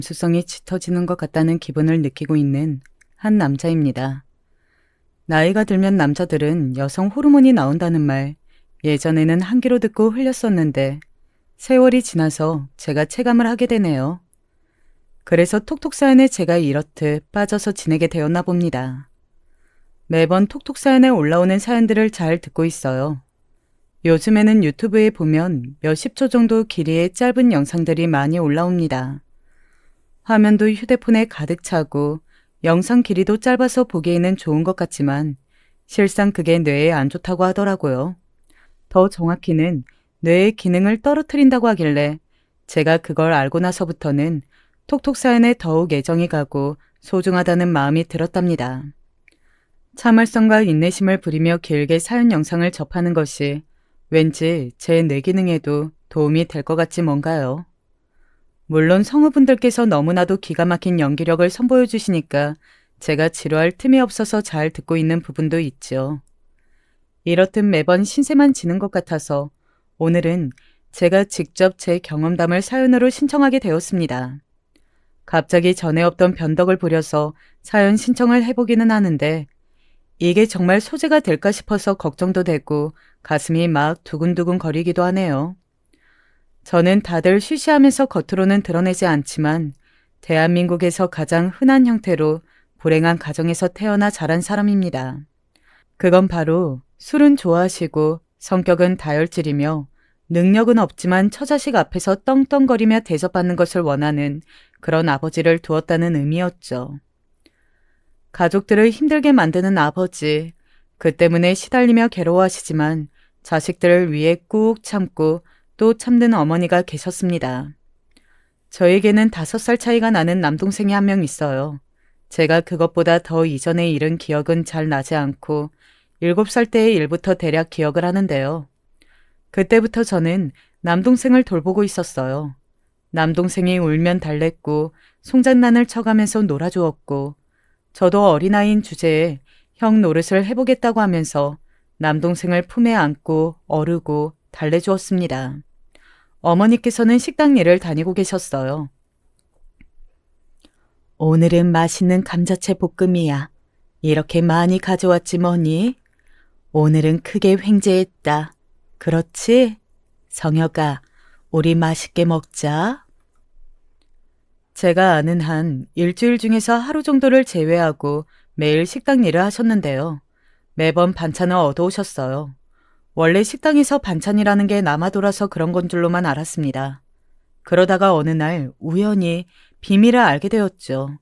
감수성이 짙어지는 것 같다는 기분을 느끼고 있는 한 남자입니다. 나이가 들면 남자들은 여성 호르몬이 나온다는 말 예전에는 한 귀로 듣고 흘렸었는데 세월이 지나서 제가 체감을 하게 되네요. 그래서 톡톡 사연에 제가 이렇듯 빠져서 지내게 되었나 봅니다. 매번 톡톡 사연에 올라오는 사연들을 잘 듣고 있어요. 요즘에는 유튜브에 보면 몇십 초 정도 길이의 짧은 영상들이 많이 올라옵니다. 화면도 휴대폰에 가득 차고 영상 길이도 짧아서 보기에는 좋은 것 같지만 실상 그게 뇌에 안 좋다고 하더라고요. 더 정확히는 뇌의 기능을 떨어뜨린다고 하길래 제가 그걸 알고 나서부터는 톡톡 사연에 더욱 애정이 가고 소중하다는 마음이 들었답니다. 참을성과 인내심을 부리며 길게 사연 영상을 접하는 것이 왠지 제 뇌 기능에도 도움이 될 것 같지 뭔가요. 물론 성우분들께서 너무나도 기가 막힌 연기력을 선보여 주시니까 제가 지루할 틈이 없어서 잘 듣고 있는 부분도 있죠. 이렇듯 매번 신세만 지는 것 같아서 오늘은 제가 직접 제 경험담을 사연으로 신청하게 되었습니다. 갑자기 전에 없던 변덕을 부려서 사연 신청을 해보기는 하는데 이게 정말 소재가 될까 싶어서 걱정도 되고 가슴이 막 두근두근 거리기도 하네요. 저는 다들 쉬쉬하면서 겉으로는 드러내지 않지만 대한민국에서 가장 흔한 형태로 불행한 가정에서 태어나 자란 사람입니다. 그건 바로 술은 좋아하시고 성격은 다혈질이며 능력은 없지만 처자식 앞에서 떵떵거리며 대접받는 것을 원하는 그런 아버지를 두었다는 의미였죠. 가족들을 힘들게 만드는 아버지, 그 때문에 시달리며 괴로워하시지만 자식들을 위해 꾹 참고 또 참는 어머니가 계셨습니다. 저에게는 5살 차이가 나는 남동생이 한 명 있어요. 제가 그것보다 더 이전의 일은 기억은 잘 나지 않고 7살 때의 일부터 대략 기억을 하는데요. 그때부터 저는 남동생을 돌보고 있었어요. 남동생이 울면 달랬고 송장난을 쳐가면서 놀아주었고 저도 어린아이인 주제에 형 노릇을 해보겠다고 하면서 남동생을 품에 안고 어르고 달래주었습니다. 어머니께서는 식당 일을 다니고 계셨어요. 오늘은 맛있는 감자채 볶음이야. 이렇게 많이 가져왔지 뭐니? 오늘은 크게 횡재했다. 그렇지? 성혁아, 우리 맛있게 먹자. 제가 아는 한 일주일 중에서 하루 정도를 제외하고 매일 식당 일을 하셨는데요. 매번 반찬을 얻어오셨어요. 원래 식당에서 반찬이라는 게 남아돌아서 그런 건 줄로만 알았습니다. 그러다가 어느 날 우연히 비밀을 알게 되었죠.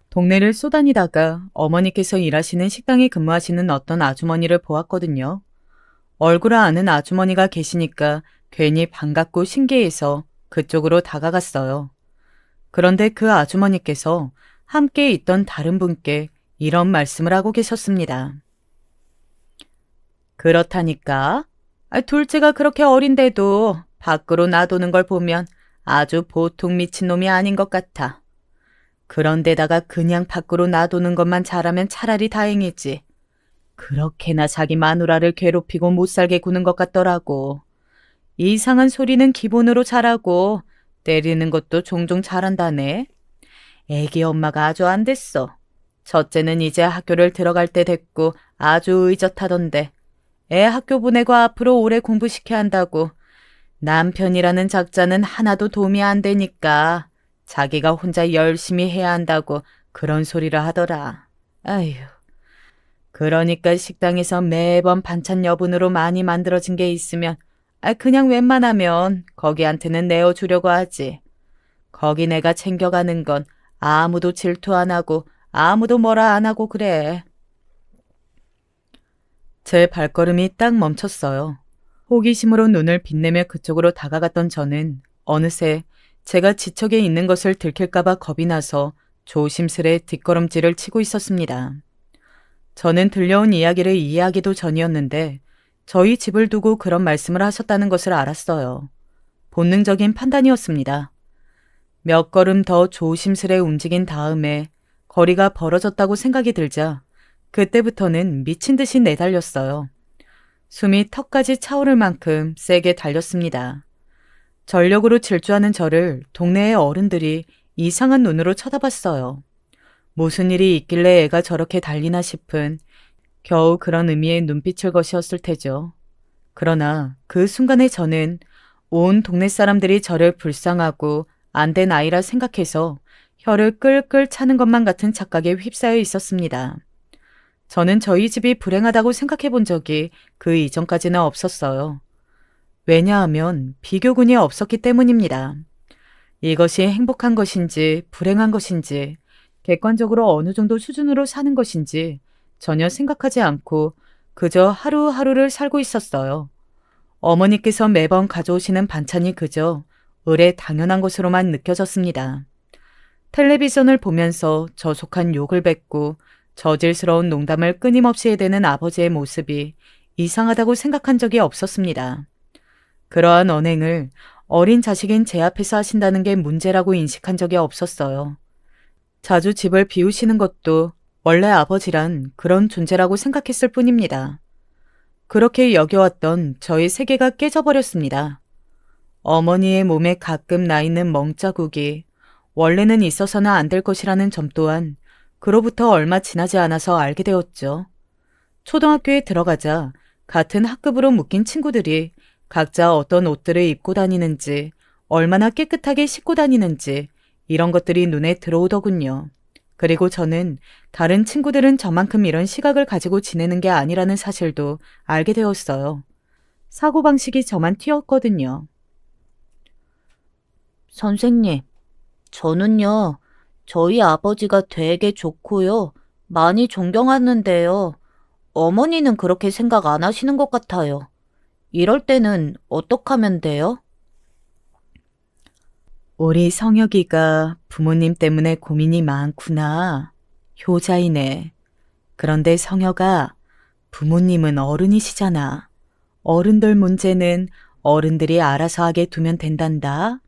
동네를 쏘다니다가 어머니께서 일하시는 식당에 근무하시는 어떤 아주머니를 보았거든요. 얼굴을 아는 아주머니가 계시니까 괜히 반갑고 신기해서 그쪽으로 다가갔어요. 그런데 그 아주머니께서 함께 있던 다른 분께 이런 말씀을 하고 계셨습니다. 그렇다니까. 둘째가 그렇게 어린데도 밖으로 놔두는 걸 보면 아주 보통 미친놈이 아닌 것 같아. 그런데다가 그냥 밖으로 놔두는 것만 잘하면 차라리 다행이지. 그렇게나 자기 마누라를 괴롭히고 못살게 구는 것 같더라고. 이상한 소리는 기본으로 잘하고 때리는 것도 종종 잘한다네. 애기 엄마가 아주 안 됐어. 첫째는 이제 학교를 들어갈 때 됐고 아주 의젓하던데 애 학교 보내고 앞으로 오래 공부시켜야 한다고. 남편이라는 작자는 하나도 도움이 안 되니까 자기가 혼자 열심히 해야 한다고 그런 소리를 하더라. 아휴. 그러니까 식당에서 매번 반찬 여분으로 많이 만들어진 게 있으면 그냥 웬만하면 거기한테는 내어주려고 하지. 거기 내가 챙겨가는 건 아무도 질투 안 하고 아무도 뭐라 안 하고 그래. 제 발걸음이 딱 멈췄어요. 호기심으로 눈을 빛내며 그쪽으로 다가갔던 저는 어느새 제가 지척에 있는 것을 들킬까봐 겁이 나서 조심스레 뒷걸음질을 치고 있었습니다. 저는 들려온 이야기를 이해하기도 전이었는데 저희 집을 두고 그런 말씀을 하셨다는 것을 알았어요. 본능적인 판단이었습니다. 몇 걸음 더 조심스레 움직인 다음에 거리가 벌어졌다고 생각이 들자 그때부터는 미친 듯이 내달렸어요. 숨이 턱까지 차오를 만큼 세게 달렸습니다. 전력으로 질주하는 저를 동네의 어른들이 이상한 눈으로 쳐다봤어요. 무슨 일이 있길래 애가 저렇게 달리나 싶은 겨우 그런 의미의 눈빛을 것이었을 테죠. 그러나 그 순간에 저는 온 동네 사람들이 저를 불쌍하고 안 된 아이라 생각해서 혀를 끌끌 차는 것만 같은 착각에 휩싸여 있었습니다. 저는 저희 집이 불행하다고 생각해 본 적이 그 이전까지는 없었어요. 왜냐하면 비교군이 없었기 때문입니다. 이것이 행복한 것인지 불행한 것인지 객관적으로 어느 정도 수준으로 사는 것인지 전혀 생각하지 않고 그저 하루하루를 살고 있었어요. 어머니께서 매번 가져오시는 반찬이 그저 을에 당연한 것으로만 느껴졌습니다. 텔레비전을 보면서 저속한 욕을 뱉고 저질스러운 농담을 끊임없이 해대는 아버지의 모습이 이상하다고 생각한 적이 없었습니다. 그러한 언행을 어린 자식인 제 앞에서 하신다는 게 문제라고 인식한 적이 없었어요. 자주 집을 비우시는 것도 원래 아버지란 그런 존재라고 생각했을 뿐입니다. 그렇게 여겨왔던 저의 세계가 깨져버렸습니다. 어머니의 몸에 가끔 나 있는 멍자국이 원래는 있어서는 안 될 것이라는 점 또한 그로부터 얼마 지나지 않아서 알게 되었죠. 초등학교에 들어가자 같은 학급으로 묶인 친구들이 각자 어떤 옷들을 입고 다니는지, 얼마나 깨끗하게 씻고 다니는지 이런 것들이 눈에 들어오더군요. 그리고 저는 다른 친구들은 저만큼 이런 시각을 가지고 지내는 게 아니라는 사실도 알게 되었어요. 사고방식이 저만 튀었거든요. 선생님, 저는요, 저희 아버지가 되게 좋고요, 많이 존경하는데요. 어머니는 그렇게 생각 안 하시는 것 같아요. 이럴 때는 어떡하면 돼요? 우리 성혁이가 부모님 때문에 고민이 많구나. 효자이네. 그런데 성혁아, 부모님은 어른이시잖아. 어른들 문제는 어른들이 알아서 하게 두면 된단다.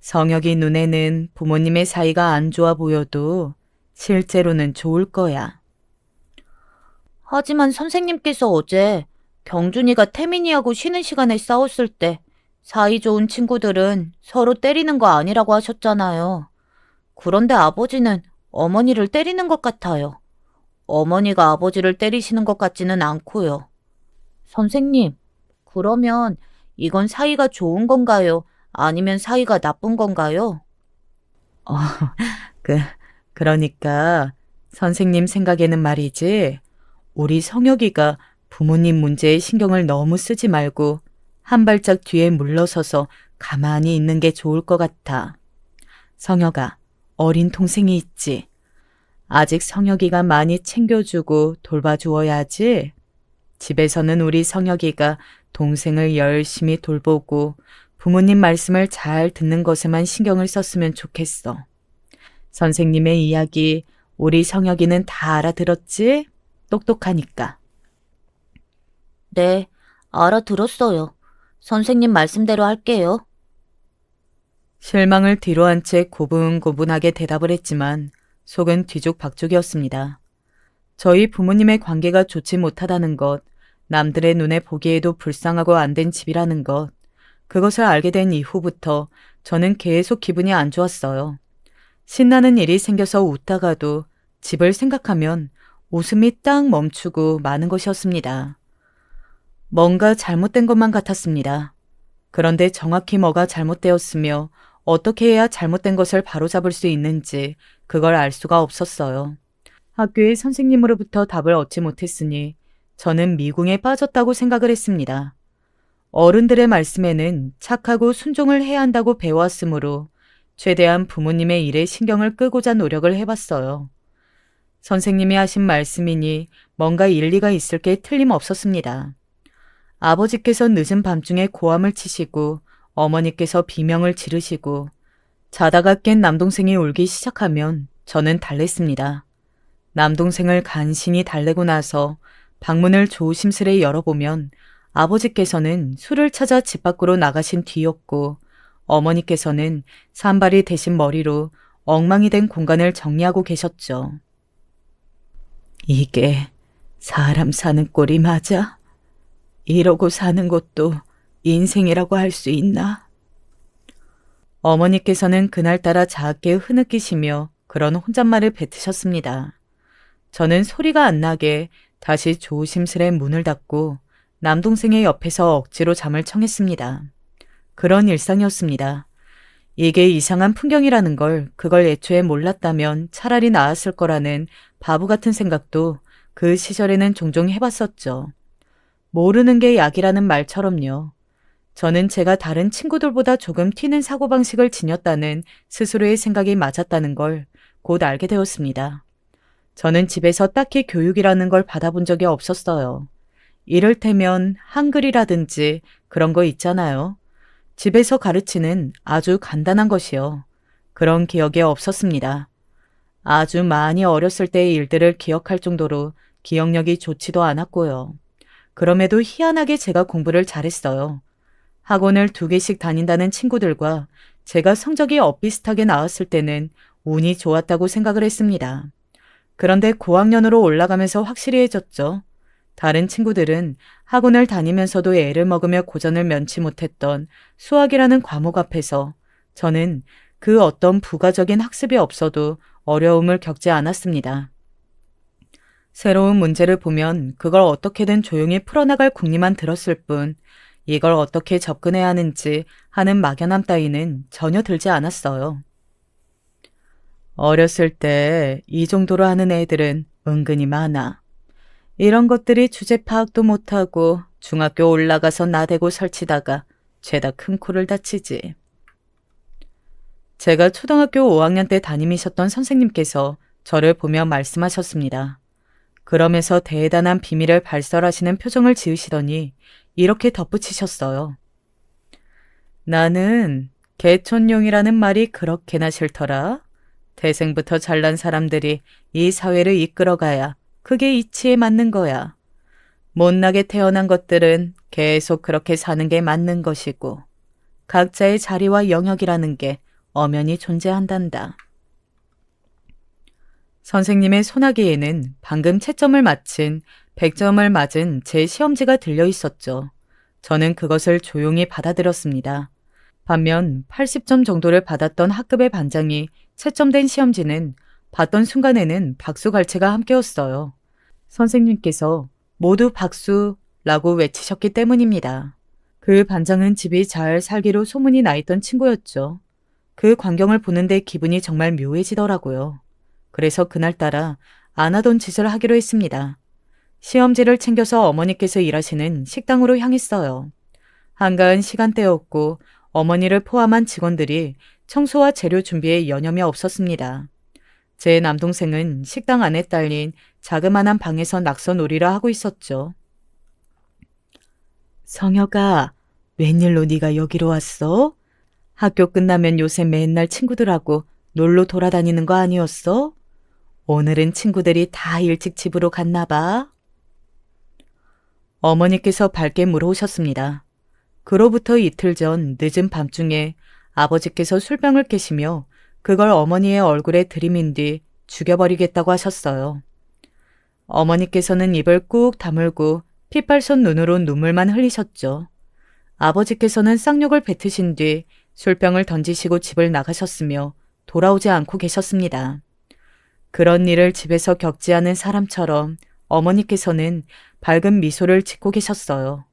성혁이 눈에는 부모님의 사이가 안 좋아 보여도 실제로는 좋을 거야. 하지만 선생님께서 어제 경준이가 태민이하고 쉬는 시간에 싸웠을 때 사이 좋은 친구들은 서로 때리는 거 아니라고 하셨잖아요. 그런데 아버지는 어머니를 때리는 것 같아요. 어머니가 아버지를 때리시는 것 같지는 않고요. 선생님, 그러면 이건 사이가 좋은 건가요? 아니면 사이가 나쁜 건가요? 어, 그, 그러니까 선생님 생각에는 말이지. 우리 성혁이가 부모님 문제에 신경을 너무 쓰지 말고 한 발짝 뒤에 물러서서 가만히 있는 게 좋을 것 같아. 성혁아, 어린 동생이 있지. 아직 성혁이가 많이 챙겨주고 돌봐주어야지. 집에서는 우리 성혁이가 동생을 열심히 돌보고 부모님 말씀을 잘 듣는 것에만 신경을 썼으면 좋겠어. 선생님의 이야기 우리 성혁이는 다 알아들었지? 똑똑하니까. 네, 알아들었어요. 선생님 말씀대로 할게요. 실망을 뒤로한 채 고분고분하게 대답을 했지만 속은 뒤죽박죽이었습니다. 저희 부모님의 관계가 좋지 못하다는 것, 남들의 눈에 보기에도 불쌍하고 안 된 집이라는 것, 그것을 알게 된 이후부터 저는 계속 기분이 안 좋았어요. 신나는 일이 생겨서 웃다가도 집을 생각하면 웃음이 딱 멈추고 마는 것이었습니다. 뭔가 잘못된 것만 같았습니다. 그런데 정확히 뭐가 잘못되었으며 어떻게 해야 잘못된 것을 바로잡을 수 있는지 그걸 알 수가 없었어요. 학교의 선생님으로부터 답을 얻지 못했으니 저는 미궁에 빠졌다고 생각을 했습니다. 어른들의 말씀에는 착하고 순종을 해야 한다고 배워왔으므로 최대한 부모님의 일에 신경을 끄고자 노력을 해봤어요. 선생님이 하신 말씀이니 뭔가 일리가 있을 게 틀림없었습니다. 아버지께서 늦은 밤중에 고함을 치시고 어머니께서 비명을 지르시고 자다가 깬 남동생이 울기 시작하면 저는 달랬습니다. 남동생을 간신히 달래고 나서 방문을 조심스레 열어보면 아버지께서는 술을 찾아 집 밖으로 나가신 뒤였고 어머니께서는 산발이 대신 머리로 엉망이 된 공간을 정리하고 계셨죠. 이게 사람 사는 꼴이 맞아? 이러고 사는 것도 인생이라고 할 수 있나? 어머니께서는 그날따라 작게 흐느끼시며 그런 혼잣말을 뱉으셨습니다. 저는 소리가 안 나게 다시 조심스레 문을 닫고 남동생의 옆에서 억지로 잠을 청했습니다. 그런 일상이었습니다. 이게 이상한 풍경이라는 걸 그걸 애초에 몰랐다면 차라리 나았을 거라는 바보 같은 생각도 그 시절에는 종종 해봤었죠. 모르는 게 약이라는 말처럼요. 저는 제가 다른 친구들보다 조금 튀는 사고방식을 지녔다는 스스로의 생각이 맞았다는 걸 곧 알게 되었습니다. 저는 집에서 딱히 교육이라는 걸 받아본 적이 없었어요. 이를테면 한글이라든지 그런 거 있잖아요. 집에서 가르치는 아주 간단한 것이요. 그런 기억이 없었습니다. 아주 많이 어렸을 때의 일들을 기억할 정도로 기억력이 좋지도 않았고요. 그럼에도 희한하게 제가 공부를 잘했어요. 학원을 2개씩 다닌다는 친구들과 제가 성적이 엇비슷하게 나왔을 때는 운이 좋았다고 생각을 했습니다. 그런데 고학년으로 올라가면서 확실해졌죠. 다른 친구들은 학원을 다니면서도 애를 먹으며 고전을 면치 못했던 수학이라는 과목 앞에서 저는 그 어떤 부가적인 학습이 없어도 어려움을 겪지 않았습니다. 새로운 문제를 보면 그걸 어떻게든 조용히 풀어나갈 궁리만 들었을 뿐 이걸 어떻게 접근해야 하는지 하는 막연함 따위는 전혀 들지 않았어요. 어렸을 때 이 정도로 하는 애들은 은근히 많아. 이런 것들이 주제 파악도 못하고 중학교 올라가서 나대고 설치다가 죄다 큰 코를 다치지. 제가 초등학교 5학년 때 담임이셨던 선생님께서 저를 보며 말씀하셨습니다. 그러면서 대단한 비밀을 발설하시는 표정을 지으시더니 이렇게 덧붙이셨어요. 나는 개촌용이라는 말이 그렇게나 싫더라. 태생부터 잘난 사람들이 이 사회를 이끌어가야 그게 이치에 맞는 거야. 못나게 태어난 것들은 계속 그렇게 사는 게 맞는 것이고 각자의 자리와 영역이라는 게 엄연히 존재한단다. 선생님의 소나기에는 방금 채점을 마친 100점을 맞은 제 시험지가 들려 있었죠. 저는 그것을 조용히 받아들였습니다. 반면 80점 정도를 받았던 학급의 반장이 채점된 시험지는 봤던 순간에는 박수갈채가 함께였어요. 선생님께서 모두 박수라고 외치셨기 때문입니다. 그 반장은 집이 잘 살기로 소문이 나 있던 친구였죠. 그 광경을 보는데 기분이 정말 묘해지더라고요. 그래서 그날따라 안 하던 짓을 하기로 했습니다. 시험지를 챙겨서 어머니께서 일하시는 식당으로 향했어요. 한가한 시간대였고 어머니를 포함한 직원들이 청소와 재료 준비에 여념이 없었습니다. 제 남동생은 식당 안에 딸린 자그마한 방에서 낙서놀이를 하고 있었죠. 성혁아, 웬일로 네가 여기로 왔어? 학교 끝나면 요새 맨날 친구들하고 놀러 돌아다니는 거 아니었어? 오늘은 친구들이 다 일찍 집으로 갔나 봐. 어머니께서 밝게 물어오셨습니다. 그로부터 이틀 전 늦은 밤중에 아버지께서 술병을 깨시며 그걸 어머니의 얼굴에 들이민 뒤 죽여버리겠다고 하셨어요. 어머니께서는 입을 꾹 다물고 핏발손 눈으로 눈물만 흘리셨죠. 아버지께서는 쌍욕을 뱉으신 뒤 술병을 던지시고 집을 나가셨으며 돌아오지 않고 계셨습니다. 그런 일을 집에서 겪지 않은 사람처럼 어머니께서는 밝은 미소를 짓고 계셨어요.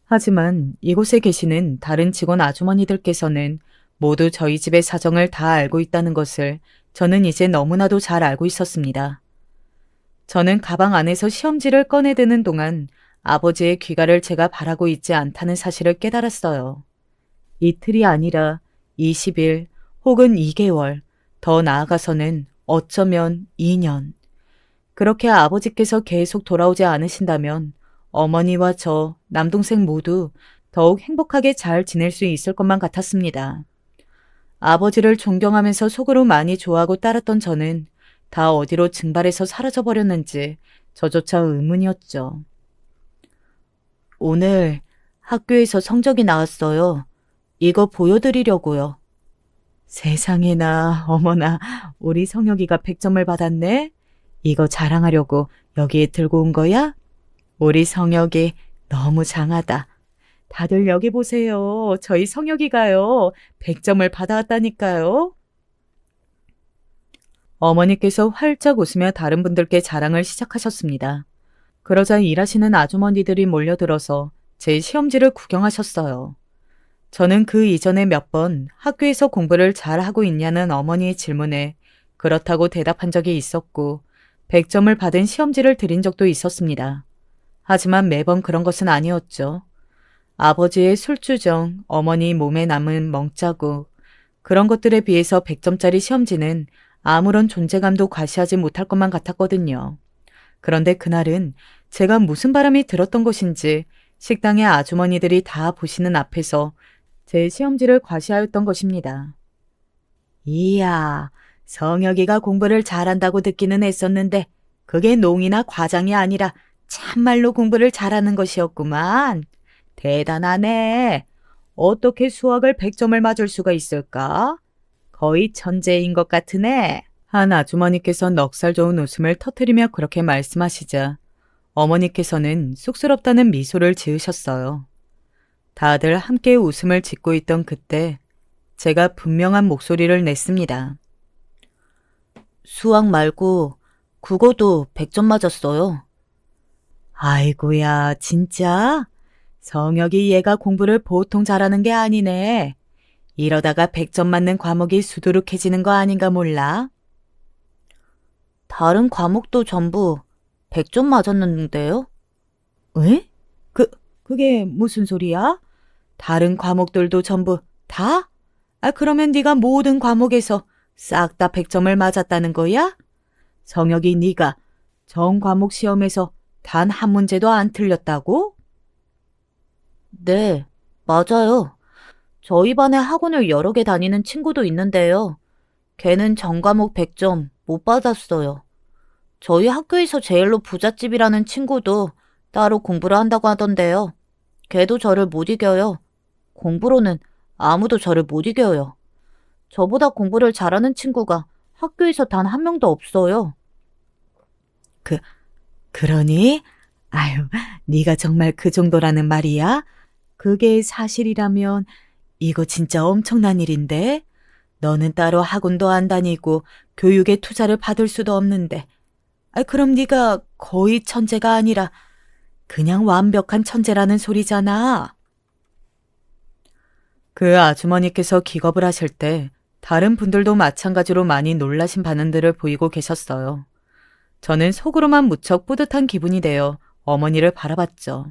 하지만 이곳에 계시는 다른 직원 아주머니들께서는 모두 저희 집의 사정을 다 알고 있다는 것을 저는 이제 너무나도 잘 알고 있었습니다. 저는 가방 안에서 시험지를 꺼내드는 동안 아버지의 귀가를 제가 바라고 있지 않다는 사실을 깨달았어요. 이틀이 아니라 20일 혹은 2개월, 더 나아가서는 어쩌면 2년. 그렇게 아버지께서 계속 돌아오지 않으신다면 어머니와 저, 남동생 모두 더욱 행복하게 잘 지낼 수 있을 것만 같았습니다. 아버지를 존경하면서 속으로 많이 좋아하고 따랐던 저는 다 어디로 증발해서 사라져버렸는지 저조차 의문이었죠. 오늘 학교에서 성적이 나왔어요. 이거 보여드리려고요. 세상에나 어머나 우리 성혁이가 100점을 받았네. 이거 자랑하려고 여기에 들고 온 거야? 우리 성혁이 너무 장하다. 다들 여기 보세요. 저희 성혁이가요. 100점을 받아왔다니까요. 어머니께서 활짝 웃으며 다른 분들께 자랑을 시작하셨습니다. 그러자 일하시는 아주머니들이 몰려들어서 제 시험지를 구경하셨어요. 저는 그 이전에 몇 번 학교에서 공부를 잘하고 있냐는 어머니의 질문에 그렇다고 대답한 적이 있었고 100점을 받은 시험지를 드린 적도 있었습니다. 하지만 매번 그런 것은 아니었죠. 아버지의 술주정, 어머니 몸에 남은 멍자국, 그런 것들에 비해서 100점짜리 시험지는 아무런 존재감도 과시하지 못할 것만 같았거든요. 그런데 그날은 제가 무슨 바람이 들었던 것인지 식당의 아주머니들이 다 보시는 앞에서 제 시험지를 과시하였던 것입니다. 이야, 성혁이가 공부를 잘한다고 듣기는 했었는데 그게 농이나 과장이 아니라 참말로 공부를 잘하는 것이었구만. 대단하네. 어떻게 수학을 100점을 맞을 수가 있을까? 거의 천재인 것 같으네. 한 아주머니께서 넉살 좋은 웃음을 터뜨리며 그렇게 말씀하시자 어머니께서는 쑥스럽다는 미소를 지으셨어요. 다들 함께 웃음을 짓고 있던 그때 제가 분명한 목소리를 냈습니다. 수학 말고 국어도 100점 맞았어요. 아이고야, 진짜? 성혁이 얘가 공부를 보통 잘하는 게 아니네. 이러다가 100점 맞는 과목이 수두룩해지는 거 아닌가 몰라? 다른 과목도 전부 100점 맞았는데요? 왜? 그게 무슨 소리야? 다른 과목들도 전부 다? 그러면 네가 모든 과목에서 싹 다 100점을 맞았다는 거야? 성혁이 네가 전 과목 시험에서 단 한 문제도 안 틀렸다고? 네, 맞아요. 저희 반에 학원을 여러 개 다니는 친구도 있는데요. 걔는 전 과목 100점 못 받았어요. 저희 학교에서 제일로 부잣집이라는 친구도 따로 공부를 한다고 하던데요. 걔도 저를 못 이겨요. 공부로는 아무도 저를 못 이겨요. 저보다 공부를 잘하는 친구가 학교에서 단 한 명도 없어요. 그러니? 아유, 네가 정말 그 정도라는 말이야? 그게 사실이라면 이거 진짜 엄청난 일인데? 너는 따로 학원도 안 다니고 교육에 투자를 받을 수도 없는데. 그럼 네가 거의 천재가 아니라 그냥 완벽한 천재라는 소리잖아. 그 아주머니께서 기겁을 하실 때 다른 분들도 마찬가지로 많이 놀라신 반응들을 보이고 계셨어요. 저는 속으로만 무척 뿌듯한 기분이 되어 어머니를 바라봤죠.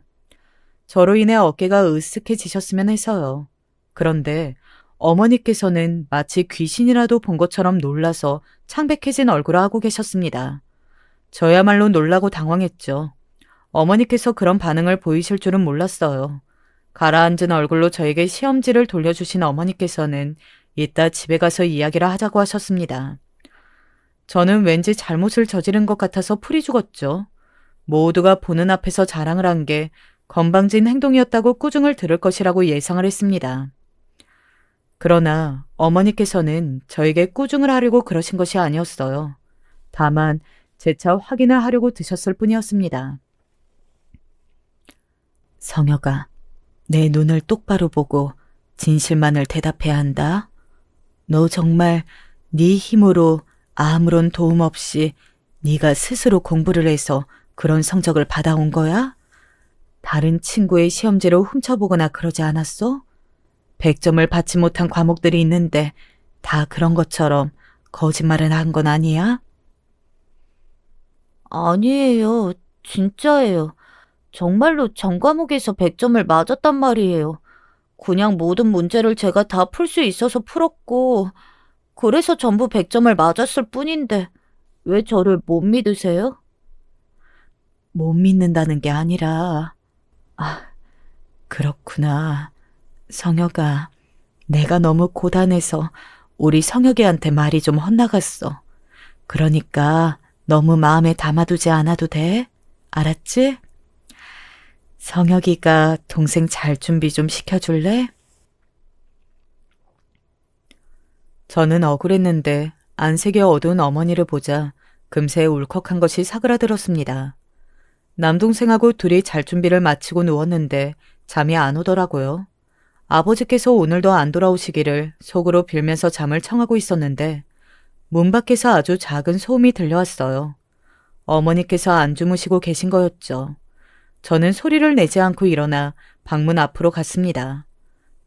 저로 인해 어깨가 으쓱해지셨으면 해서요. 그런데 어머니께서는 마치 귀신이라도 본 것처럼 놀라서 창백해진 얼굴을 하고 계셨습니다. 저야말로 놀라고 당황했죠. 어머니께서 그런 반응을 보이실 줄은 몰랐어요. 가라앉은 얼굴로 저에게 시험지를 돌려주신 어머니께서는 이따 집에 가서 이야기를 하자고 하셨습니다. 저는 왠지 잘못을 저지른 것 같아서 풀이 죽었죠. 모두가 보는 앞에서 자랑을 한 게 건방진 행동이었다고 꾸중을 들을 것이라고 예상을 했습니다. 그러나 어머니께서는 저에게 꾸중을 하려고 그러신 것이 아니었어요. 다만 재차 확인을 하려고 드셨을 뿐이었습니다. 성혁아, 내 눈을 똑바로 보고 진실만을 대답해야 한다. 너 정말 네 힘으로 아무런 도움 없이 네가 스스로 공부를 해서 그런 성적을 받아온 거야? 다른 친구의 시험지를 훔쳐보거나 그러지 않았어? 100점을 받지 못한 과목들이 있는데 다 그런 것처럼 거짓말을 한 건 아니야? 아니에요. 진짜예요. 정말로 전 과목에서 100점을 맞았단 말이에요. 그냥 모든 문제를 제가 다 풀 수 있어서 풀었고, 그래서 전부 100점을 맞았을 뿐인데, 왜 저를 못 믿으세요? 못 믿는다는 게 아니라, 그렇구나. 성혁아, 내가 너무 고단해서 우리 성혁이한테 말이 좀 헛나갔어. 그러니까 너무 마음에 담아두지 않아도 돼. 알았지? 성혁이가 동생 잘 준비 좀 시켜줄래? 저는 억울했는데 안색이 어두운 어머니를 보자 금세 울컥한 것이 사그라들었습니다. 남동생하고 둘이 잘 준비를 마치고 누웠는데 잠이 안 오더라고요. 아버지께서 오늘도 안 돌아오시기를 속으로 빌면서 잠을 청하고 있었는데 문 밖에서 아주 작은 소음이 들려왔어요. 어머니께서 안 주무시고 계신 거였죠. 저는 소리를 내지 않고 일어나 방문 앞으로 갔습니다.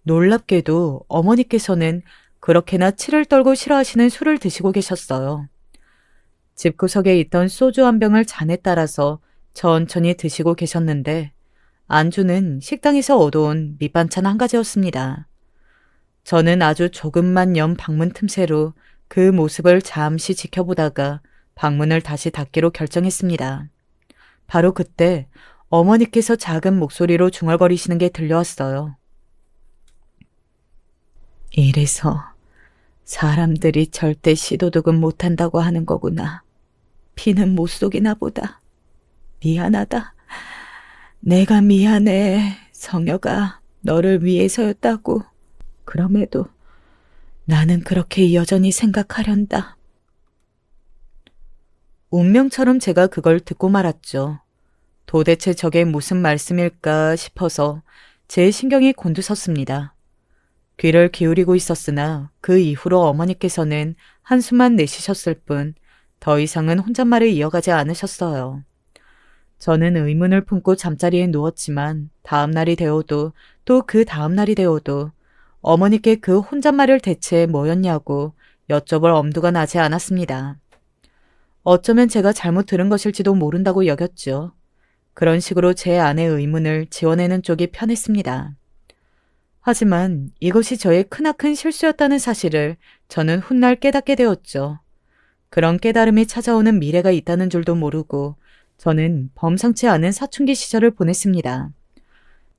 놀랍게도 어머니께서는 그렇게나 치를 떨고 싫어하시는 술을 드시고 계셨어요. 집구석에 있던 소주 한 병을 잔에 따라서 천천히 드시고 계셨는데 안주는 식당에서 얻어온 밑반찬 한 가지였습니다. 저는 아주 조금만 연 방문 틈새로 그 모습을 잠시 지켜보다가 방문을 다시 닫기로 결정했습니다. 바로 그때 어머니께서 작은 목소리로 중얼거리시는 게 들려왔어요. 이래서 사람들이 절대 시도득은 못한다고 하는 거구나. 피는 못 속이나 보다. 미안하다. 내가 미안해. 성혁아, 너를 위해서였다고. 그럼에도 나는 그렇게 여전히 생각하련다. 운명처럼 제가 그걸 듣고 말았죠. 도대체 저게 무슨 말씀일까 싶어서 제 신경이 곤두섰습니다. 귀를 기울이고 있었으나 그 이후로 어머니께서는 한숨만 내쉬셨을 뿐 더 이상은 혼잣말을 이어가지 않으셨어요. 저는 의문을 품고 잠자리에 누웠지만 다음 날이 되어도 또 그 다음 날이 되어도 어머니께 그 혼잣말을 대체 뭐였냐고 여쭤볼 엄두가 나지 않았습니다. 어쩌면 제가 잘못 들은 것일지도 모른다고 여겼죠. 그런 식으로 제 안의 의문을 지워내는 쪽이 편했습니다. 하지만 이것이 저의 크나큰 실수였다는 사실을 저는 훗날 깨닫게 되었죠. 그런 깨달음이 찾아오는 미래가 있다는 줄도 모르고 저는 범상치 않은 사춘기 시절을 보냈습니다.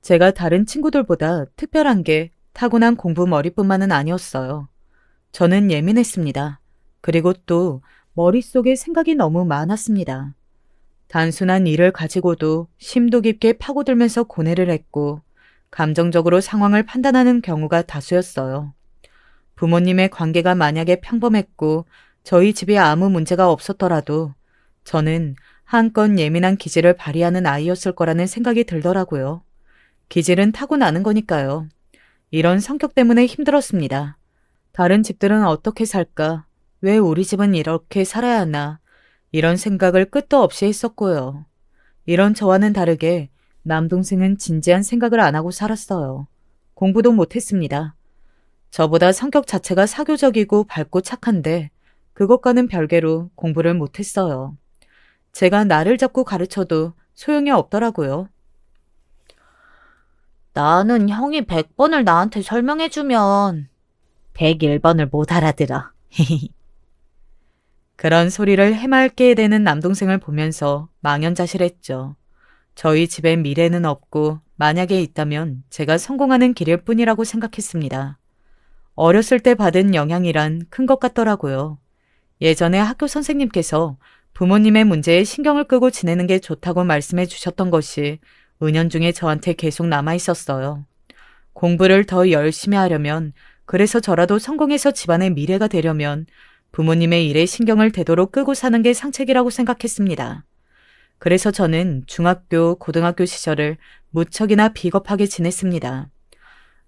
제가 다른 친구들보다 특별한 게 타고난 공부 머리뿐만은 아니었어요. 저는 예민했습니다. 그리고 또 머릿속에 생각이 너무 많았습니다. 단순한 일을 가지고도 심도 깊게 파고들면서 고뇌를 했고 감정적으로 상황을 판단하는 경우가 다수였어요. 부모님의 관계가 만약에 평범했고 저희 집에 아무 문제가 없었더라도 저는 한껏 예민한 기질을 발휘하는 아이였을 거라는 생각이 들더라고요. 기질은 타고나는 거니까요. 이런 성격 때문에 힘들었습니다. 다른 집들은 어떻게 살까? 왜 우리 집은 이렇게 살아야 하나? 이런 생각을 끝도 없이 했었고요. 이런 저와는 다르게 남동생은 진지한 생각을 안 하고 살았어요. 공부도 못했습니다. 저보다 성격 자체가 사교적이고 밝고 착한데 그것과는 별개로 공부를 못했어요. 제가 나를 잡고 가르쳐도 소용이 없더라고요. 나는 형이 100번을 나한테 설명해주면 101번을 못 알아들어. 그런 소리를 해맑게 대는 남동생을 보면서 망연자실했죠. 저희 집에 미래는 없고 만약에 있다면 제가 성공하는 길일 뿐이라고 생각했습니다. 어렸을 때 받은 영향이란 큰 것 같더라고요. 예전에 학교 선생님께서 부모님의 문제에 신경을 끄고 지내는 게 좋다고 말씀해 주셨던 것이 은연중에 저한테 계속 남아 있었어요. 공부를 더 열심히 하려면, 그래서 저라도 성공해서 집안의 미래가 되려면 부모님의 일에 신경을 되도록 끄고 사는 게 상책이라고 생각했습니다. 그래서 저는 중학교, 고등학교 시절을 무척이나 비겁하게 지냈습니다.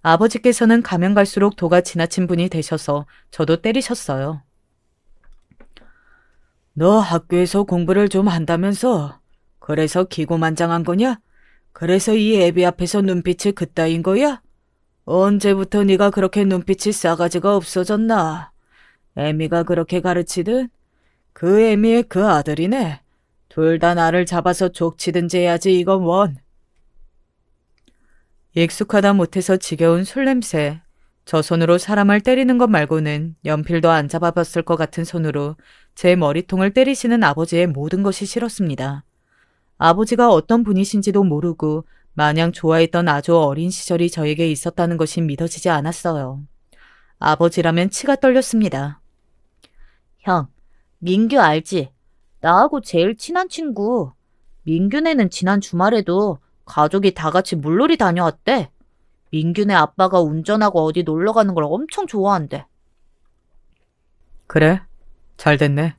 아버지께서는 가면 갈수록 도가 지나친 분이 되셔서 저도 때리셨어요. 너 학교에서 공부를 좀 한다면서? 그래서 기고만장한 거냐? 그래서 이 애비 앞에서 눈빛이 그따인 거야? 언제부터 네가 그렇게 눈빛이 싸가지가 없어졌나? 애미가 그렇게 가르치든? 그 애미의 그 아들이네. 둘 다 나를 잡아서 족치든지 해야지 이건 원. 익숙하다 못해서 지겨운 술 냄새. 저 손으로 사람을 때리는 것 말고는 연필도 안 잡아봤을 것 같은 손으로 제 머리통을 때리시는 아버지의 모든 것이 싫었습니다. 아버지가 어떤 분이신지도 모르고 마냥 좋아했던 아주 어린 시절이 저에게 있었다는 것이 믿어지지 않았어요. 아버지라면 치가 떨렸습니다. 형, 민규 알지? 나하고 제일 친한 친구. 민규네는 지난 주말에도 가족이 다 같이 물놀이 다녀왔대. 민규네 아빠가 운전하고 어디 놀러 가는 걸 엄청 좋아한대. 그래? 잘 됐네.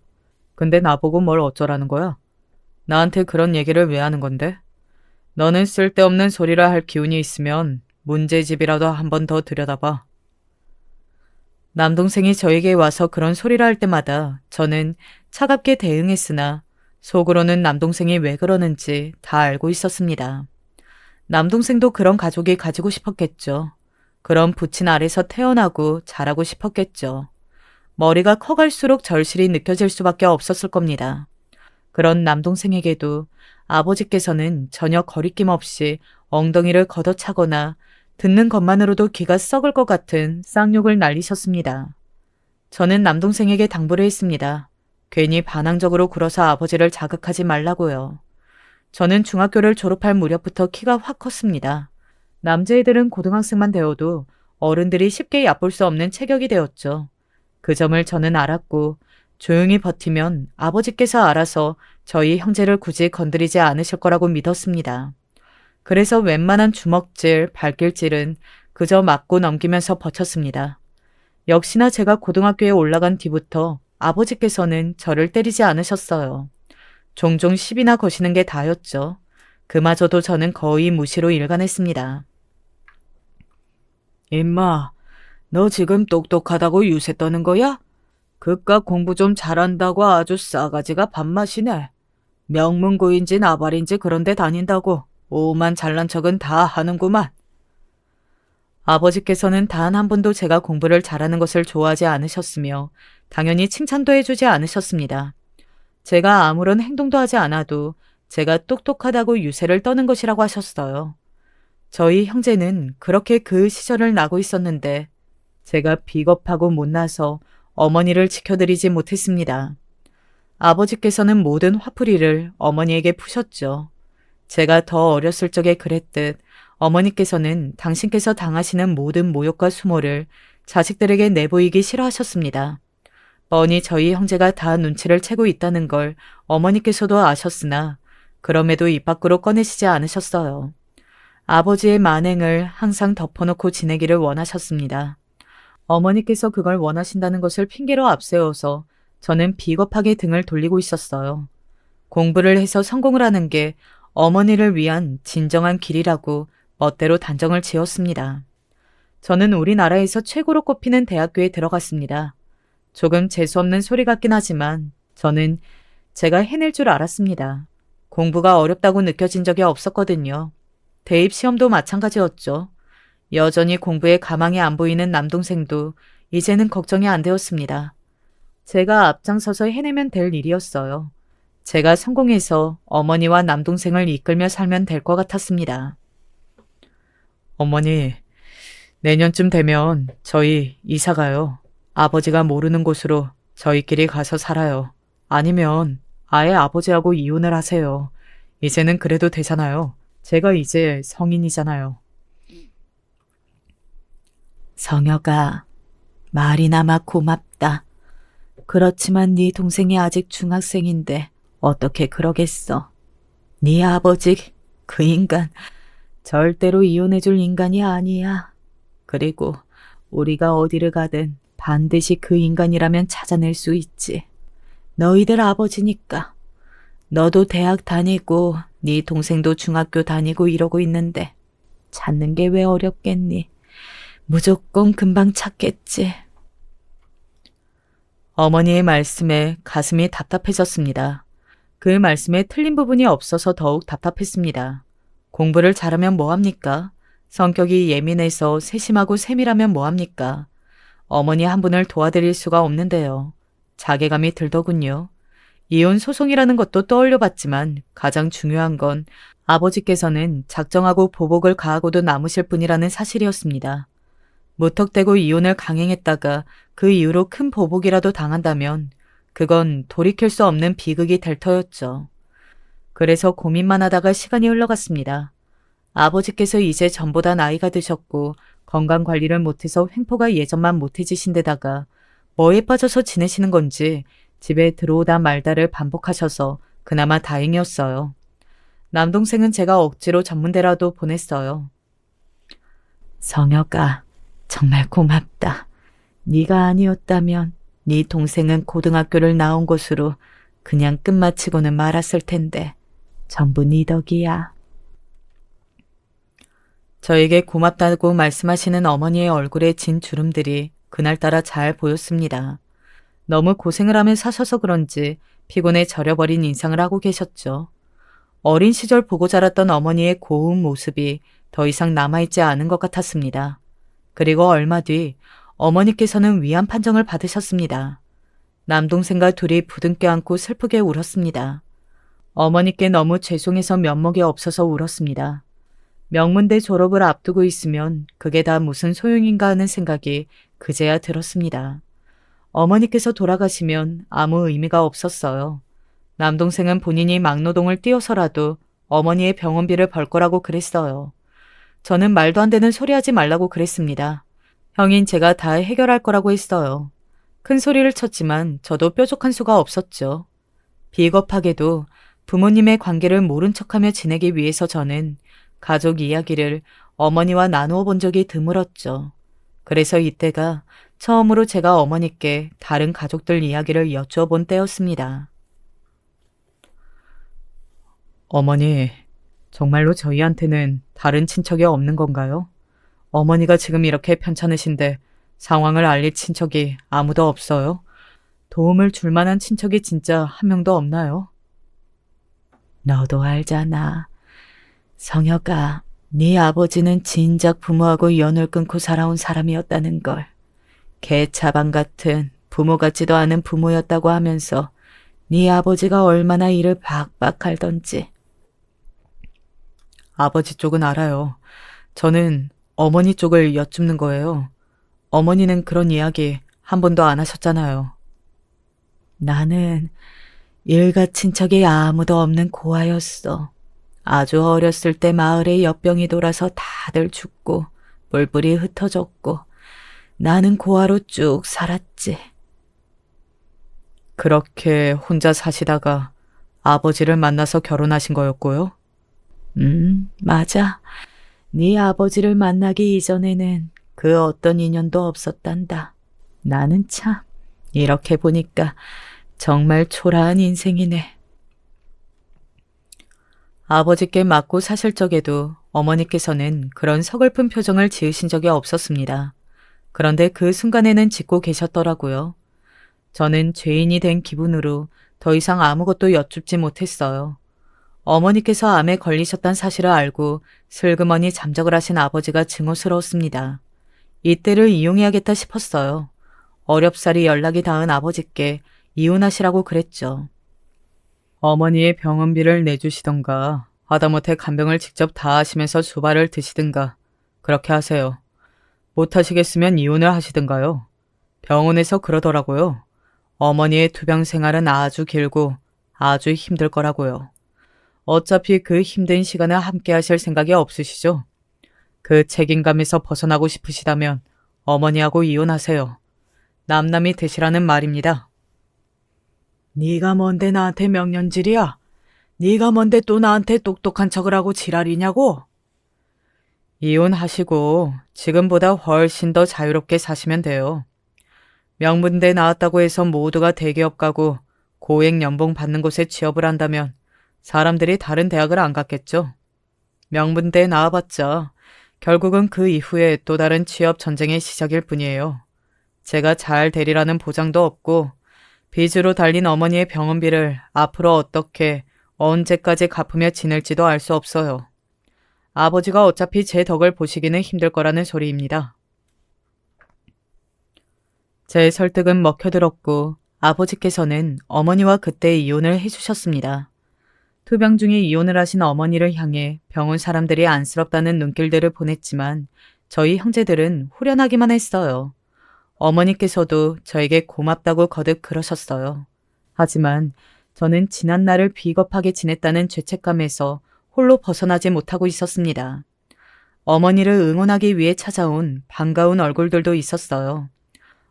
근데 나보고 뭘 어쩌라는 거야? 나한테 그런 얘기를 왜 하는 건데? 너는 쓸데없는 소리를 할 기운이 있으면 문제집이라도 한 번 더 들여다봐. 남동생이 저에게 와서 그런 소리를 할 때마다 저는 차갑게 대응했으나 속으로는 남동생이 왜 그러는지 다 알고 있었습니다. 남동생도 그런 가족이 가지고 싶었겠죠. 그런 부친 아래서 태어나고 자라고 싶었겠죠. 머리가 커갈수록 절실히 느껴질 수밖에 없었을 겁니다. 그런 남동생에게도 아버지께서는 전혀 거리낌 없이 엉덩이를 걷어차거나 듣는 것만으로도 귀가 썩을 것 같은 쌍욕을 날리셨습니다. 저는 남동생에게 당부를 했습니다. 괜히 반항적으로 굴어서 아버지를 자극하지 말라고요. 저는 중학교를 졸업할 무렵부터 키가 확 컸습니다. 남자애들은 고등학생만 되어도 어른들이 쉽게 얕볼 수 없는 체격이 되었죠. 그 점을 저는 알았고 조용히 버티면 아버지께서 알아서 저희 형제를 굳이 건드리지 않으실 거라고 믿었습니다. 그래서 웬만한 주먹질, 발길질은 그저 맞고 넘기면서 버텼습니다. 역시나 제가 고등학교에 올라간 뒤부터 아버지께서는 저를 때리지 않으셨어요. 종종 시비나 거시는 게 다였죠. 그마저도 저는 거의 무시로 일관했습니다. 임마, 너 지금 똑똑하다고 유세 떠는 거야? 그깟 공부 좀 잘한다고 아주 싸가지가 밥맛이네. 명문고인지 나발인지 그런 데 다닌다고 오만 잘난 척은 다 하는구만. 아버지께서는 단 한 번도 제가 공부를 잘하는 것을 좋아하지 않으셨으며 당연히 칭찬도 해주지 않으셨습니다. 제가 아무런 행동도 하지 않아도 제가 똑똑하다고 유세를 떠는 것이라고 하셨어요. 저희 형제는 그렇게 그 시절을 나고 있었는데 제가 비겁하고 못나서 어머니를 지켜드리지 못했습니다. 아버지께서는 모든 화풀이를 어머니에게 푸셨죠. 제가 더 어렸을 적에 그랬듯 어머니께서는 당신께서 당하시는 모든 모욕과 수모를 자식들에게 내보이기 싫어하셨습니다. 뻔히 저희 형제가 다 눈치를 채고 있다는 걸 어머니께서도 아셨으나 그럼에도 입 밖으로 꺼내시지 않으셨어요. 아버지의 만행을 항상 덮어놓고 지내기를 원하셨습니다. 어머니께서 그걸 원하신다는 것을 핑계로 앞세워서 저는 비겁하게 등을 돌리고 있었어요. 공부를 해서 성공을 하는 게 어머니를 위한 진정한 길이라고 멋대로 단정을 지었습니다. 저는 우리나라에서 최고로 꼽히는 대학교에 들어갔습니다. 조금 재수없는 소리 같긴 하지만 저는 제가 해낼 줄 알았습니다. 공부가 어렵다고 느껴진 적이 없었거든요. 대입 시험도 마찬가지였죠. 여전히 공부에 가망이 안 보이는 남동생도 이제는 걱정이 안 되었습니다. 제가 앞장서서 해내면 될 일이었어요. 제가 성공해서 어머니와 남동생을 이끌며 살면 될 것 같았습니다. 어머니, 내년쯤 되면 저희 이사 가요. 아버지가 모르는 곳으로 저희끼리 가서 살아요. 아니면 아예 아버지하고 이혼을 하세요. 이제는 그래도 되잖아요. 제가 이제 성인이잖아요. 성혁아, 말이나마 고맙다. 그렇지만 네 동생이 아직 중학생인데 어떻게 그러겠어. 네 아버지, 그 인간 절대로 이혼해줄 인간이 아니야. 그리고 우리가 어디를 가든 반드시 그 인간이라면 찾아낼 수 있지. 너희들 아버지니까. 너도 대학 다니고 네 동생도 중학교 다니고 이러고 있는데 찾는 게 왜 어렵겠니? 무조건 금방 찾겠지. 어머니의 말씀에 가슴이 답답해졌습니다. 그 말씀에 틀린 부분이 없어서 더욱 답답했습니다. 공부를 잘하면 뭐합니까? 성격이 예민해서 세심하고 세밀하면 뭐합니까? 어머니 한 분을 도와드릴 수가 없는데요. 자괴감이 들더군요. 이혼 소송이라는 것도 떠올려 봤지만 가장 중요한 건 아버지께서는 작정하고 보복을 가하고도 남으실 분이라는 사실이었습니다. 무턱대고 이혼을 강행했다가 그 이후로 큰 보복이라도 당한다면 그건 돌이킬 수 없는 비극이 될 터였죠. 그래서 고민만 하다가 시간이 흘러갔습니다. 아버지께서 이제 전보다 나이가 드셨고 건강관리를 못해서 횡포가 예전만 못해지신 데다가 뭐에 빠져서 지내시는 건지 집에 들어오다 말다를 반복하셔서 그나마 다행이었어요. 남동생은 제가 억지로 전문대라도 보냈어요. 성혁아, 정말 고맙다. 네가 아니었다면 네 동생은 고등학교를 나온 곳으로 그냥 끝마치고는 말았을 텐데 전부 네 덕이야. 저에게 고맙다고 말씀하시는 어머니의 얼굴에 진 주름들이 그날따라 잘 보였습니다. 너무 고생을 하며 사셔서 그런지 피곤에 절여버린 인상을 하고 계셨죠. 어린 시절 보고 자랐던 어머니의 고운 모습이 더 이상 남아있지 않은 것 같았습니다. 그리고 얼마 뒤 어머니께서는 위암 판정을 받으셨습니다. 남동생과 둘이 부둥켜 안고 슬프게 울었습니다. 어머니께 너무 죄송해서 면목이 없어서 울었습니다. 명문대 졸업을 앞두고 있으면 그게 다 무슨 소용인가 하는 생각이 그제야 들었습니다. 어머니께서 돌아가시면 아무 의미가 없었어요. 남동생은 본인이 막노동을 뛰어서라도 어머니의 병원비를 벌 거라고 그랬어요. 저는 말도 안 되는 소리 하지 말라고 그랬습니다. 형인 제가 다 해결할 거라고 했어요. 큰 소리를 쳤지만 저도 뾰족한 수가 없었죠. 비겁하게도 부모님의 관계를 모른 척하며 지내기 위해서 저는 가족 이야기를 어머니와 나누어 본 적이 드물었죠. 그래서 이때가 처음으로 제가 어머니께 다른 가족들 이야기를 여쭈어본 때였습니다. 어머니, 정말로 저희한테는 다른 친척이 없는 건가요? 어머니가 지금 이렇게 편찮으신데 상황을 알릴 친척이 아무도 없어요? 도움을 줄 만한 친척이 진짜 한 명도 없나요? 너도 알잖아. 성혁아, 네 아버지는 진작 부모하고 연을 끊고 살아온 사람이었다는 걸. 개차방 같은 부모 같지도 않은 부모였다고 하면서 네 아버지가 얼마나 일을 박박 할던지. 아버지 쪽은 알아요. 저는 어머니 쪽을 여쭙는 거예요. 어머니는 그런 이야기 한 번도 안 하셨잖아요. 나는 일가 친척이 아무도 없는 고아였어. 아주 어렸을 때 마을에 엿병이 돌아서 다들 죽고 뿔뿔이 흩어졌고 나는 고아로 쭉 살았지. 그렇게 혼자 사시다가 아버지를 만나서 결혼하신 거였고요? 맞아. 네 아버지를 만나기 이전에는 그 어떤 인연도 없었단다. 나는 참 이렇게 보니까 정말 초라한 인생이네. 아버지께 맞고 사실 적에도 어머니께서는 그런 서글픈 표정을 지으신 적이 없었습니다. 그런데 그 순간에는 짓고 계셨더라고요. 저는 죄인이 된 기분으로 더 이상 아무것도 여쭙지 못했어요. 어머니께서 암에 걸리셨다는 사실을 알고 슬그머니 잠적을 하신 아버지가 증오스러웠습니다. 이때를 이용해야겠다 싶었어요. 어렵사리 연락이 닿은 아버지께 이혼하시라고 그랬죠. 어머니의 병원비를 내주시던가 하다못해 간병을 직접 다 하시면서 주발을 드시든가 그렇게 하세요. 못하시겠으면 이혼을 하시든가요. 병원에서 그러더라고요. 어머니의 투병 생활은 아주 길고 아주 힘들 거라고요. 어차피 그 힘든 시간을 함께 하실 생각이 없으시죠? 그 책임감에서 벗어나고 싶으시다면 어머니하고 이혼하세요. 남남이 되시라는 말입니다. 네가 뭔데 나한테 명령질이야? 네가 뭔데 또 나한테 똑똑한 척을 하고 지랄이냐고? 이혼하시고 지금보다 훨씬 더 자유롭게 사시면 돼요. 명문대 나왔다고 해서 모두가 대기업 가고 고액 연봉 받는 곳에 취업을 한다면 사람들이 다른 대학을 안 갔겠죠. 명문대 나와봤자 결국은 그 이후에 또 다른 취업 전쟁의 시작일 뿐이에요. 제가 잘 되리라는 보장도 없고 빚으로 달린 어머니의 병원비를 앞으로 어떻게 언제까지 갚으며 지낼지도 알 수 없어요. 아버지가 어차피 제 덕을 보시기는 힘들 거라는 소리입니다. 제 설득은 먹혀들었고 아버지께서는 어머니와 그때 이혼을 해주셨습니다. 투병 중에 이혼을 하신 어머니를 향해 병원 사람들이 안쓰럽다는 눈길들을 보냈지만 저희 형제들은 후련하기만 했어요. 어머니께서도 저에게 고맙다고 거듭 그러셨어요. 하지만 저는 지난 날을 비겁하게 지냈다는 죄책감에서 홀로 벗어나지 못하고 있었습니다. 어머니를 응원하기 위해 찾아온 반가운 얼굴들도 있었어요.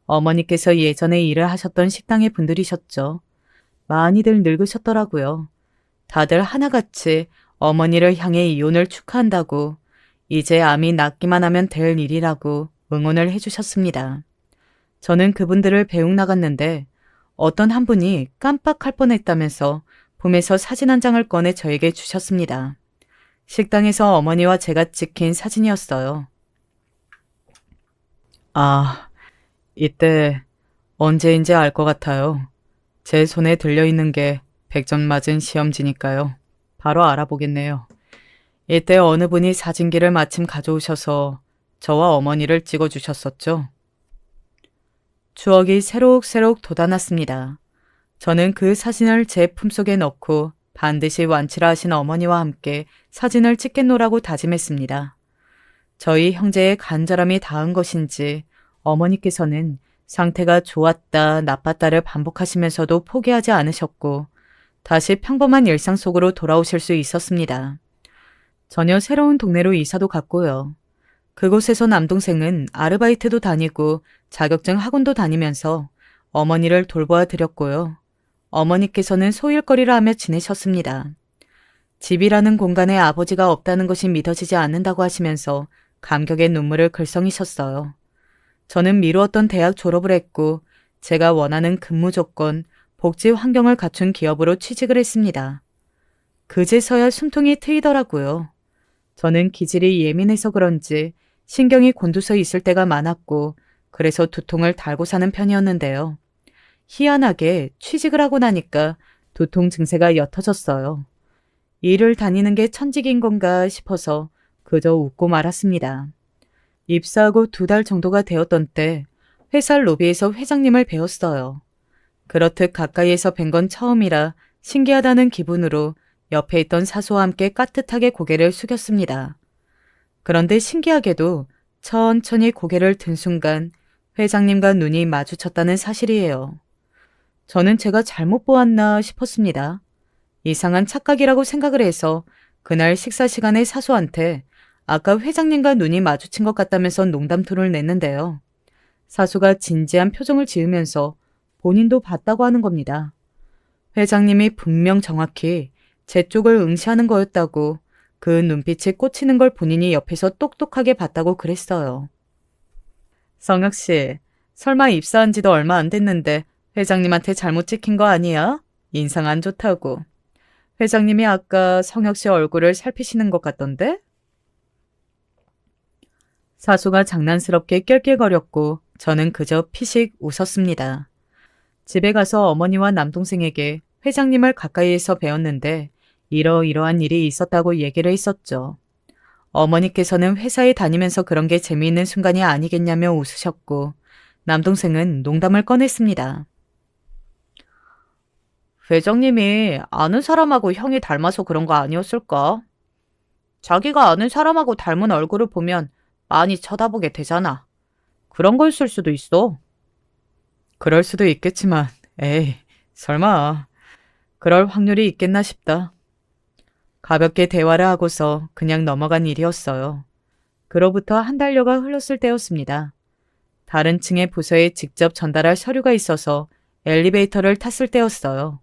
어머니께서 예전에 일을 하셨던 식당의 분들이셨죠. 많이들 늙으셨더라고요. 다들 하나같이 어머니를 향해 이혼을 축하한다고 이제 암이 낫기만 하면 될 일이라고 응원을 해주셨습니다. 저는 그분들을 배웅 나갔는데 어떤 한 분이 깜빡할 뻔했다면서 봄에서 사진 한 장을 꺼내 저에게 주셨습니다. 식당에서 어머니와 제가 찍힌 사진이었어요. 아, 이때 언제인지 알 것 같아요. 제 손에 들려있는 게 100점 맞은 시험지니까요. 바로 알아보겠네요. 이때 어느 분이 사진기를 마침 가져오셔서 저와 어머니를 찍어주셨었죠. 추억이 새록새록 돋아났습니다. 저는 그 사진을 제 품속에 넣고 반드시 완치라 하신 어머니와 함께 사진을 찍겠노라고 다짐했습니다. 저희 형제의 간절함이 닿은 것인지 어머니께서는 상태가 좋았다, 나빴다를 반복하시면서도 포기하지 않으셨고 다시 평범한 일상 속으로 돌아오실 수 있었습니다. 전혀 새로운 동네로 이사도 갔고요. 그곳에서 남동생은 아르바이트도 다니고 자격증 학원도 다니면서 어머니를 돌보아 드렸고요. 어머니께서는 소일거리를 하며 지내셨습니다. 집이라는 공간에 아버지가 없다는 것이 믿어지지 않는다고 하시면서 감격의 눈물을 글썽이셨어요. 저는 미루었던 대학 졸업을 했고 제가 원하는 근무 조건, 복지 환경을 갖춘 기업으로 취직을 했습니다. 그제서야 숨통이 트이더라고요. 저는 기질이 예민해서 그런지 신경이 곤두서 있을 때가 많았고 그래서 두통을 달고 사는 편이었는데요. 희한하게 취직을 하고 나니까 두통 증세가 옅어졌어요. 일을 다니는 게 천직인 건가 싶어서 그저 웃고 말았습니다. 입사하고 2달 정도가 되었던 때 회사 로비에서 회장님을 뵈었어요. 그렇듯 가까이에서 뵌 건 처음이라 신기하다는 기분으로 옆에 있던 사수와 함께 깍듯하게 고개를 숙였습니다. 그런데 신기하게도 천천히 고개를 든 순간 회장님과 눈이 마주쳤다는 사실이에요. 저는 제가 잘못 보았나 싶었습니다. 이상한 착각이라고 생각을 해서 그날 식사 시간에 사수한테 아까 회장님과 눈이 마주친 것 같다면서 농담투를 냈는데요. 사수가 진지한 표정을 지으면서 본인도 봤다고 하는 겁니다. 회장님이 분명 정확히 제 쪽을 응시하는 거였다고 그 눈빛이 꽂히는 걸 본인이 옆에서 똑똑하게 봤다고 그랬어요. 성혁 씨, 설마 입사한 지도 얼마 안 됐는데 회장님한테 잘못 찍힌 거 아니야? 인상 안 좋다고. 회장님이 아까 성혁 씨 얼굴을 살피시는 것 같던데? 사수가 장난스럽게 낄낄거렸고 저는 그저 피식 웃었습니다. 집에 가서 어머니와 남동생에게 회장님을 가까이에서 뵈었는데 이러이러한 일이 있었다고 얘기를 했었죠. 어머니께서는 회사에 다니면서 그런 게 재미있는 순간이 아니겠냐며 웃으셨고 남동생은 농담을 꺼냈습니다. 회장님이 아는 사람하고 형이 닮아서 그런 거 아니었을까? 자기가 아는 사람하고 닮은 얼굴을 보면 많이 쳐다보게 되잖아. 그런 거였을 수도 있어. 그럴 수도 있겠지만, 에이, 설마. 그럴 확률이 있겠나 싶다. 가볍게 대화를 하고서 그냥 넘어간 일이었어요. 그로부터 한 달여가 흘렀을 때였습니다. 다른 층의 부서에 직접 전달할 서류가 있어서 엘리베이터를 탔을 때였어요.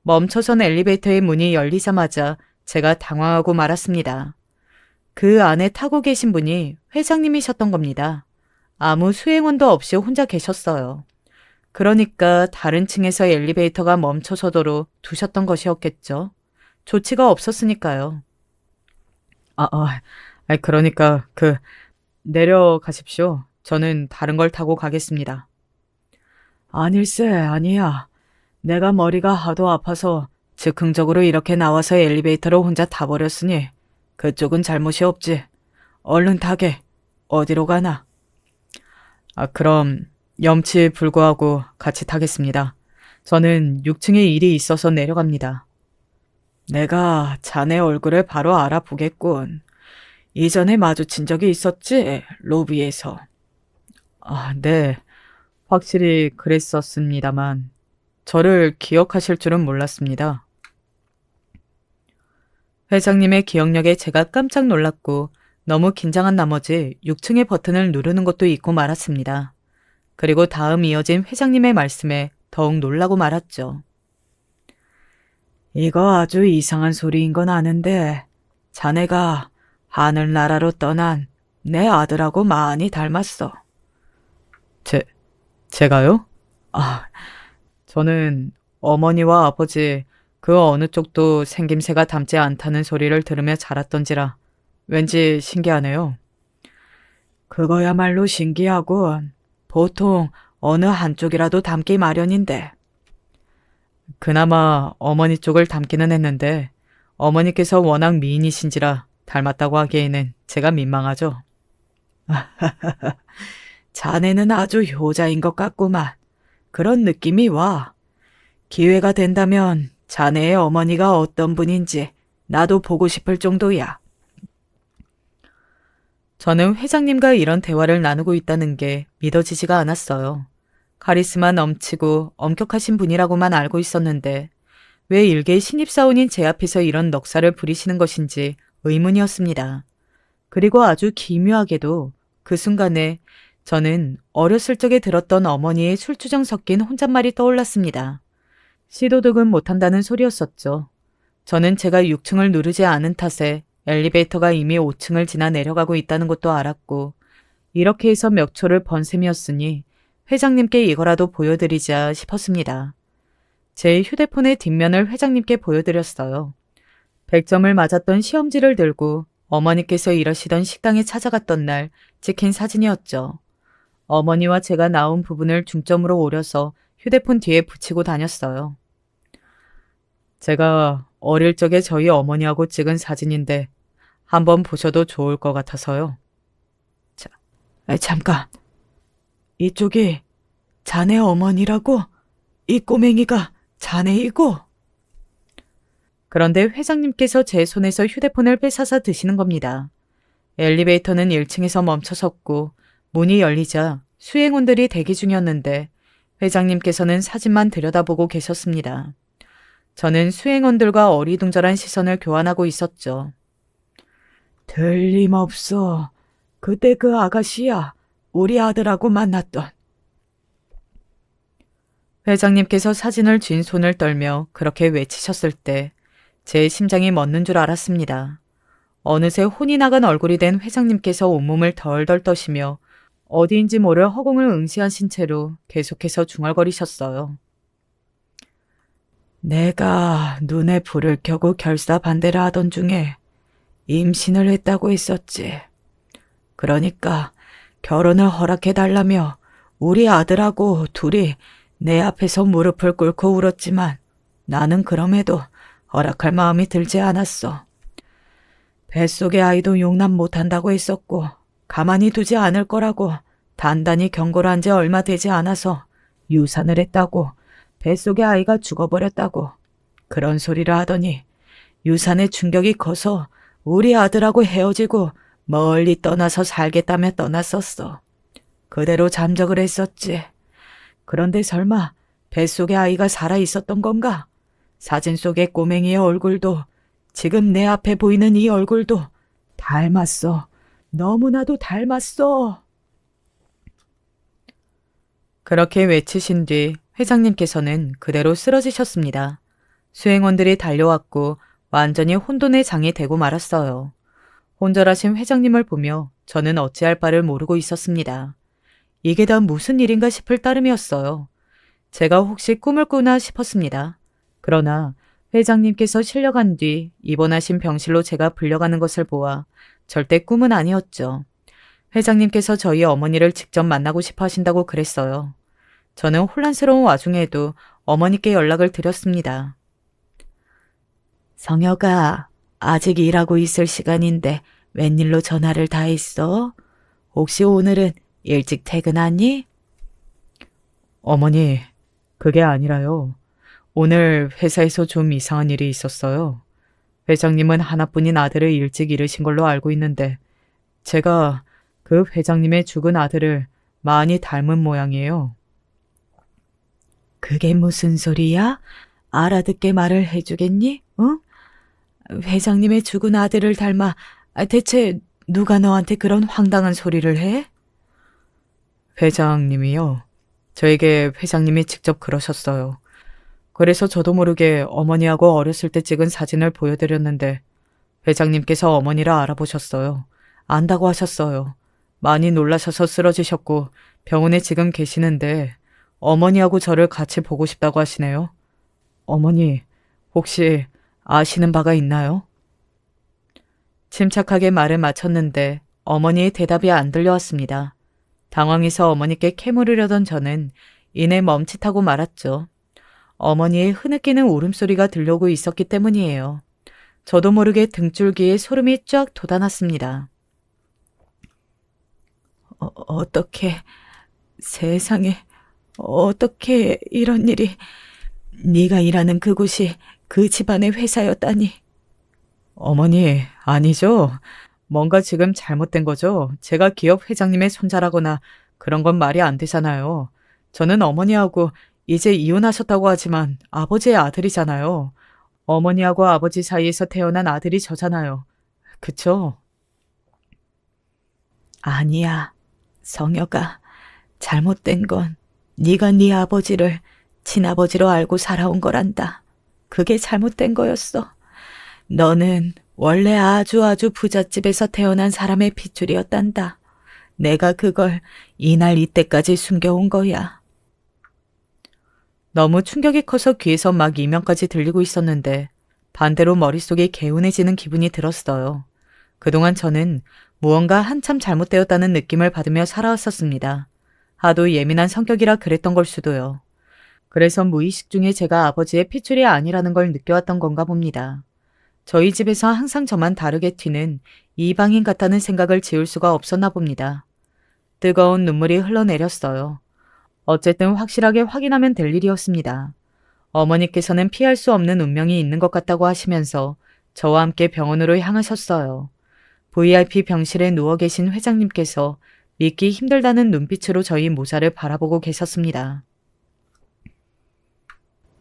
멈춰선 엘리베이터의 문이 열리자마자 제가 당황하고 말았습니다. 그 안에 타고 계신 분이 회장님이셨던 겁니다. 아무 수행원도 없이 혼자 계셨어요. 그러니까 다른 층에서 엘리베이터가 멈춰서도록 두셨던 것이었겠죠. 조치가 없었으니까요. 그러니까 내려가십시오. 저는 다른 걸 타고 가겠습니다. 아닐세, 아니야. 내가 머리가 하도 아파서 즉흥적으로 이렇게 나와서 엘리베이터를 혼자 타버렸으니 그쪽은 잘못이 없지. 얼른 타게. 어디로 가나? 그럼 염치 불구하고 같이 타겠습니다. 저는 6층에 일이 있어서 내려갑니다. 내가 자네 얼굴을 바로 알아보겠군. 이전에 마주친 적이 있었지? 로비에서. 네. 확실히 그랬었습니다만 저를 기억하실 줄은 몰랐습니다. 회장님의 기억력에 제가 깜짝 놀랐고 너무 긴장한 나머지 6층의 버튼을 누르는 것도 잊고 말았습니다. 그리고 다음 이어진 회장님의 말씀에 더욱 놀라고 말았죠. 이거 아주 이상한 소리인 건 아는데 자네가 하늘나라로 떠난 내 아들하고 많이 닮았어. 제가요? 저는 어머니와 아버지 그 어느 쪽도 생김새가 닮지 않다는 소리를 들으며 자랐던지라 왠지 신기하네요. 그거야말로 신기하고 보통 어느 한쪽이라도 닮기 마련인데. 그나마 어머니 쪽을 닮기는 했는데 어머니께서 워낙 미인이신지라 닮았다고 하기에는 제가 민망하죠. 자네는 아주 효자인 것 같구만. 그런 느낌이 와. 기회가 된다면 자네의 어머니가 어떤 분인지 나도 보고 싶을 정도야. 저는 회장님과 이런 대화를 나누고 있다는 게 믿어지지가 않았어요. 카리스마 넘치고 엄격하신 분이라고만 알고 있었는데 왜 일개의 신입사원인 제 앞에서 이런 넉살을 부리시는 것인지 의문이었습니다. 그리고 아주 기묘하게도 그 순간에 저는 어렸을 적에 들었던 어머니의 술주정 섞인 혼잣말이 떠올랐습니다. 시도득은 못한다는 소리였었죠. 저는 제가 6층을 누르지 않은 탓에 엘리베이터가 이미 5층을 지나 내려가고 있다는 것도 알았고 이렇게 해서 몇 초를 번 셈이었으니 회장님께 이거라도 보여드리자 싶었습니다. 제 휴대폰의 뒷면을 회장님께 보여드렸어요. 100점을 맞았던 시험지를 들고 어머니께서 일하시던 식당에 찾아갔던 날 찍힌 사진이었죠. 어머니와 제가 나온 부분을 중점으로 오려서 휴대폰 뒤에 붙이고 다녔어요. 제가 어릴 적에 저희 어머니하고 찍은 사진인데 한번 보셔도 좋을 것 같아서요. 자, 잠깐. 이쪽이 자네 어머니라고? 이 꼬맹이가 자네이고? 그런데 회장님께서 제 손에서 휴대폰을 뺏어서 드시는 겁니다. 엘리베이터는 1층에서 멈춰섰고 문이 열리자 수행원들이 대기 중이었는데 회장님께서는 사진만 들여다보고 계셨습니다. 저는 수행원들과 어리둥절한 시선을 교환하고 있었죠. 틀림없어. 그때 그 아가씨야. 우리 아들하고 만났던. 회장님께서 사진을 쥔 손을 떨며 그렇게 외치셨을 때 제 심장이 멎는 줄 알았습니다. 어느새 혼이 나간 얼굴이 된 회장님께서 온몸을 덜덜 떠시며 어디인지 모를 허공을 응시하신 채로 계속해서 중얼거리셨어요. 내가 눈에 불을 켜고 결사반대를 하던 중에 임신을 했다고 했었지. 그러니까 결혼을 허락해달라며 우리 아들하고 둘이 내 앞에서 무릎을 꿇고 울었지만 나는 그럼에도 허락할 마음이 들지 않았어. 뱃속의 아이도 용납 못한다고 했었고 가만히 두지 않을 거라고 단단히 경고를 한 지 얼마 되지 않아서 유산을 했다고, 뱃속의 아이가 죽어버렸다고 그런 소리를 하더니 유산의 충격이 커서 우리 아들하고 헤어지고 멀리 떠나서 살겠다며 떠났었어. 그대로 잠적을 했었지. 그런데 설마 뱃속의 아이가 살아 있었던 건가? 사진 속의 꼬맹이의 얼굴도 지금 내 앞에 보이는 이 얼굴도 닮았어. 너무나도 닮았어. 그렇게 외치신 뒤 회장님께서는 그대로 쓰러지셨습니다. 수행원들이 달려왔고 완전히 혼돈의 장이 되고 말았어요. 혼절하신 회장님을 보며 저는 어찌할 바를 모르고 있었습니다. 이게 다 무슨 일인가 싶을 따름이었어요. 제가 혹시 꿈을 꾸나 싶었습니다. 그러나 회장님께서 실려간 뒤 입원하신 병실로 제가 불려가는 것을 보아 절대 꿈은 아니었죠. 회장님께서 저희 어머니를 직접 만나고 싶어 하신다고 그랬어요. 저는 혼란스러운 와중에도 어머니께 연락을 드렸습니다. 성혁아, 아직 일하고 있을 시간인데 웬일로 전화를 다 했어? 혹시 오늘은 일찍 퇴근하니? 어머니, 그게 아니라요. 오늘 회사에서 좀 이상한 일이 있었어요. 회장님은 하나뿐인 아들을 일찍 잃으신 걸로 알고 있는데 제가 그 회장님의 죽은 아들을 많이 닮은 모양이에요. 그게 무슨 소리야? 알아듣게 말을 해주겠니? 응? 회장님의 죽은 아들을 닮아 대체 누가 너한테 그런 황당한 소리를 해? 회장님이요. 저에게 회장님이 직접 그러셨어요. 그래서 저도 모르게 어머니하고 어렸을 때 찍은 사진을 보여드렸는데 회장님께서 어머니를 알아보셨어요. 안다고 하셨어요. 많이 놀라셔서 쓰러지셨고 병원에 지금 계시는데 어머니하고 저를 같이 보고 싶다고 하시네요. 어머니, 혹시 아시는 바가 있나요? 침착하게 말을 마쳤는데 어머니의 대답이 안 들려왔습니다. 당황해서 어머니께 캐물으려던 저는 이내 멈칫하고 말았죠. 어머니의 흐느끼는 울음소리가 들려오고 있었기 때문이에요. 저도 모르게 등줄기에 소름이 쫙 돋아났습니다. 어떻게, 세상에, 어떻게 이런 일이, 네가 일하는 그곳이 그 집안의 회사였다니. 어머니, 아니죠. 뭔가 지금 잘못된 거죠. 제가 기업 회장님의 손자라거나 그런 건 말이 안 되잖아요. 저는 어머니하고 이제 이혼하셨다고 하지만 아버지의 아들이잖아요. 어머니하고 아버지 사이에서 태어난 아들이 저잖아요. 그쵸? 아니야, 성혁아. 잘못된 건 네가 네 아버지를 친아버지로 알고 살아온 거란다. 그게 잘못된 거였어. 너는 원래 아주 부잣집에서 태어난 사람의 핏줄이었단다. 내가 그걸 이날 이때까지 숨겨온 거야. 너무 충격이 커서 귀에서 막 이명까지 들리고 있었는데 반대로 머릿속이 개운해지는 기분이 들었어요. 그동안 저는 무언가 한참 잘못되었다는 느낌을 받으며 살아왔었습니다. 하도 예민한 성격이라 그랬던 걸 수도요. 그래서 무의식 중에 제가 아버지의 핏줄이 아니라는 걸 느껴왔던 건가 봅니다. 저희 집에서 항상 저만 다르게 튀는 이방인 같다는 생각을 지울 수가 없었나 봅니다. 뜨거운 눈물이 흘러내렸어요. 어쨌든 확실하게 확인하면 될 일이었습니다. 어머니께서는 피할 수 없는 운명이 있는 것 같다고 하시면서 저와 함께 병원으로 향하셨어요. VIP 병실에 누워 계신 회장님께서 믿기 힘들다는 눈빛으로 저희 모자를 바라보고 계셨습니다.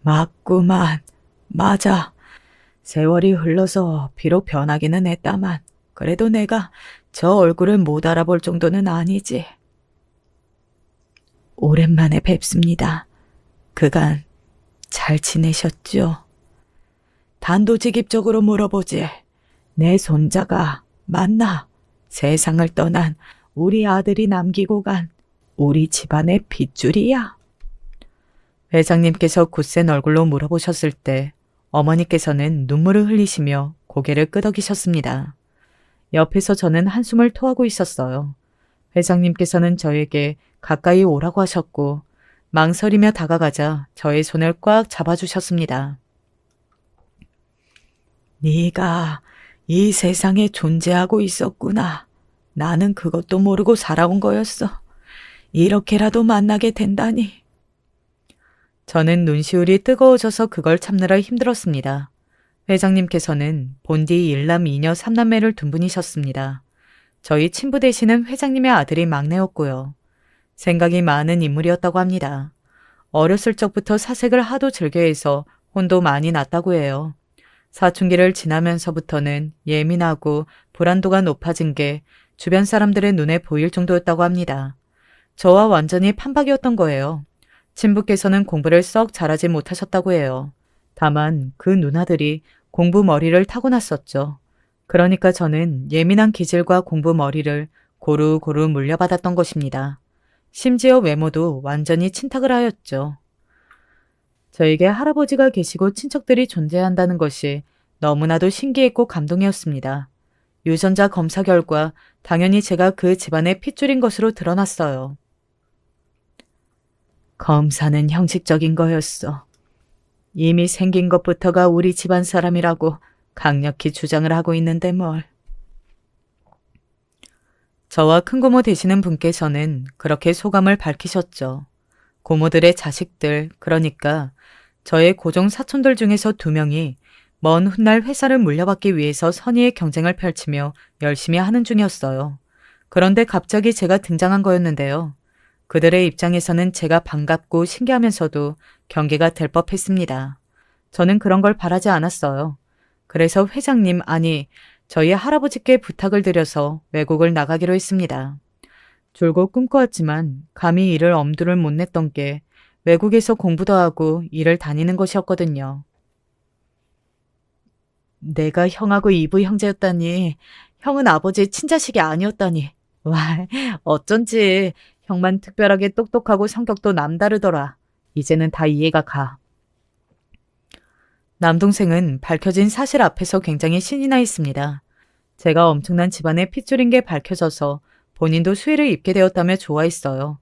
맞구만. 맞아. 세월이 흘러서 비록 변하기는 했다만 그래도 내가 저 얼굴을 못 알아볼 정도는 아니지. 오랜만에 뵙습니다. 그간 잘 지내셨죠? 단도직입적으로 물어보지. 내 손자가 맞나? 세상을 떠난 우리 아들이 남기고 간 우리 집안의 핏줄이야? 회장님께서 굳센 얼굴로 물어보셨을 때 어머니께서는 눈물을 흘리시며 고개를 끄덕이셨습니다. 옆에서 저는 한숨을 토하고 있었어요. 회장님께서는 저에게 가까이 오라고 하셨고 망설이며 다가가자 저의 손을 꽉 잡아주셨습니다. 네가 이 세상에 존재하고 있었구나. 나는 그것도 모르고 살아온 거였어. 이렇게라도 만나게 된다니. 저는 눈시울이 뜨거워져서 그걸 참느라 힘들었습니다. 회장님께서는 본디 일남 이녀 삼남매를 둔 분이셨습니다. 저희 친부 되시는 회장님의 아들이 막내였고요. 생각이 많은 인물이었다고 합니다. 어렸을 적부터 사색을 하도 즐겨해서 혼도 많이 났다고 해요. 사춘기를 지나면서부터는 예민하고 불안도가 높아진 게 주변 사람들의 눈에 보일 정도였다고 합니다. 저와 완전히 판박이었던 거예요. 친부께서는 공부를 썩 잘하지 못하셨다고 해요. 다만 그 누나들이 공부 머리를 타고났었죠. 그러니까 저는 예민한 기질과 공부 머리를 고루고루 물려받았던 것입니다. 심지어 외모도 완전히 친탁을 하였죠. 저에게 할아버지가 계시고 친척들이 존재한다는 것이 너무나도 신기했고 감동이었습니다. 유전자 검사 결과 당연히 제가 그 집안의 핏줄인 것으로 드러났어요. 검사는 형식적인 거였어. 이미 생긴 것부터가 우리 집안 사람이라고 강력히 주장을 하고 있는데 뭘. 저와 큰고모 되시는 분께서는 그렇게 소감을 밝히셨죠. 고모들의 자식들, 그러니까 저의 고종 사촌들 중에서 2명이 먼 훗날 회사를 물려받기 위해서 선의의 경쟁을 펼치며 열심히 하는 중이었어요. 그런데 갑자기 제가 등장한 거였는데요. 그들의 입장에서는 제가 반갑고 신기하면서도 경계가 될 법했습니다. 저는 그런 걸 바라지 않았어요. 그래서 회장님, 아니 저희 할아버지께 부탁을 드려서 외국을 나가기로 했습니다. 줄곧 꿈꿔왔지만 감히 이를 엄두를 못 냈던 게 외국에서 공부도 하고 일을 다니는 것이었거든요. 내가 형하고 이부 형제였다니, 형은 아버지의 친자식이 아니었다니. 와, 어쩐지 형만 특별하게 똑똑하고 성격도 남다르더라. 이제는 다 이해가 가. 남동생은 밝혀진 사실 앞에서 굉장히 신이 나 있습니다. 제가 엄청난 집안의 핏줄인 게 밝혀져서 본인도 수혜를 입게 되었다며 좋아했어요.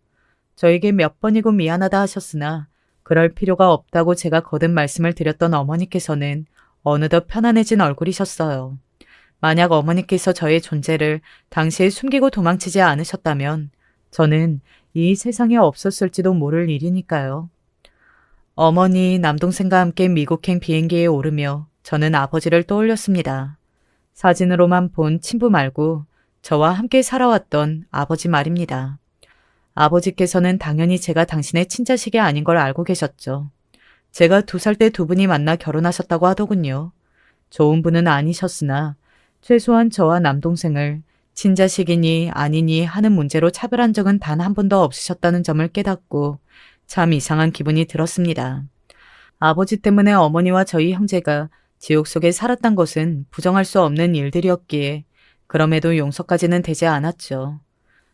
저에게 몇 번이고 미안하다 하셨으나 그럴 필요가 없다고 제가 거듭 말씀을 드렸던 어머니께서는 어느덧 편안해진 얼굴이셨어요. 만약 어머니께서 저의 존재를 당시에 숨기고 도망치지 않으셨다면 저는 이 세상에 없었을지도 모를 일이니까요. 어머니, 남동생과 함께 미국행 비행기에 오르며 저는 아버지를 떠올렸습니다. 사진으로만 본 친부 말고 저와 함께 살아왔던 아버지 말입니다. 아버지께서는 당연히 제가 당신의 친자식이 아닌 걸 알고 계셨죠. 제가 2살 때 두 분이 만나 결혼하셨다고 하더군요. 좋은 분은 아니셨으나 최소한 저와 남동생을 친자식이니 아니니 하는 문제로 차별한 적은 단 한 번도 없으셨다는 점을 깨닫고 참 이상한 기분이 들었습니다. 아버지 때문에 어머니와 저희 형제가 지옥 속에 살았단 것은 부정할 수 없는 일들이었기에 그럼에도 용서까지는 되지 않았죠.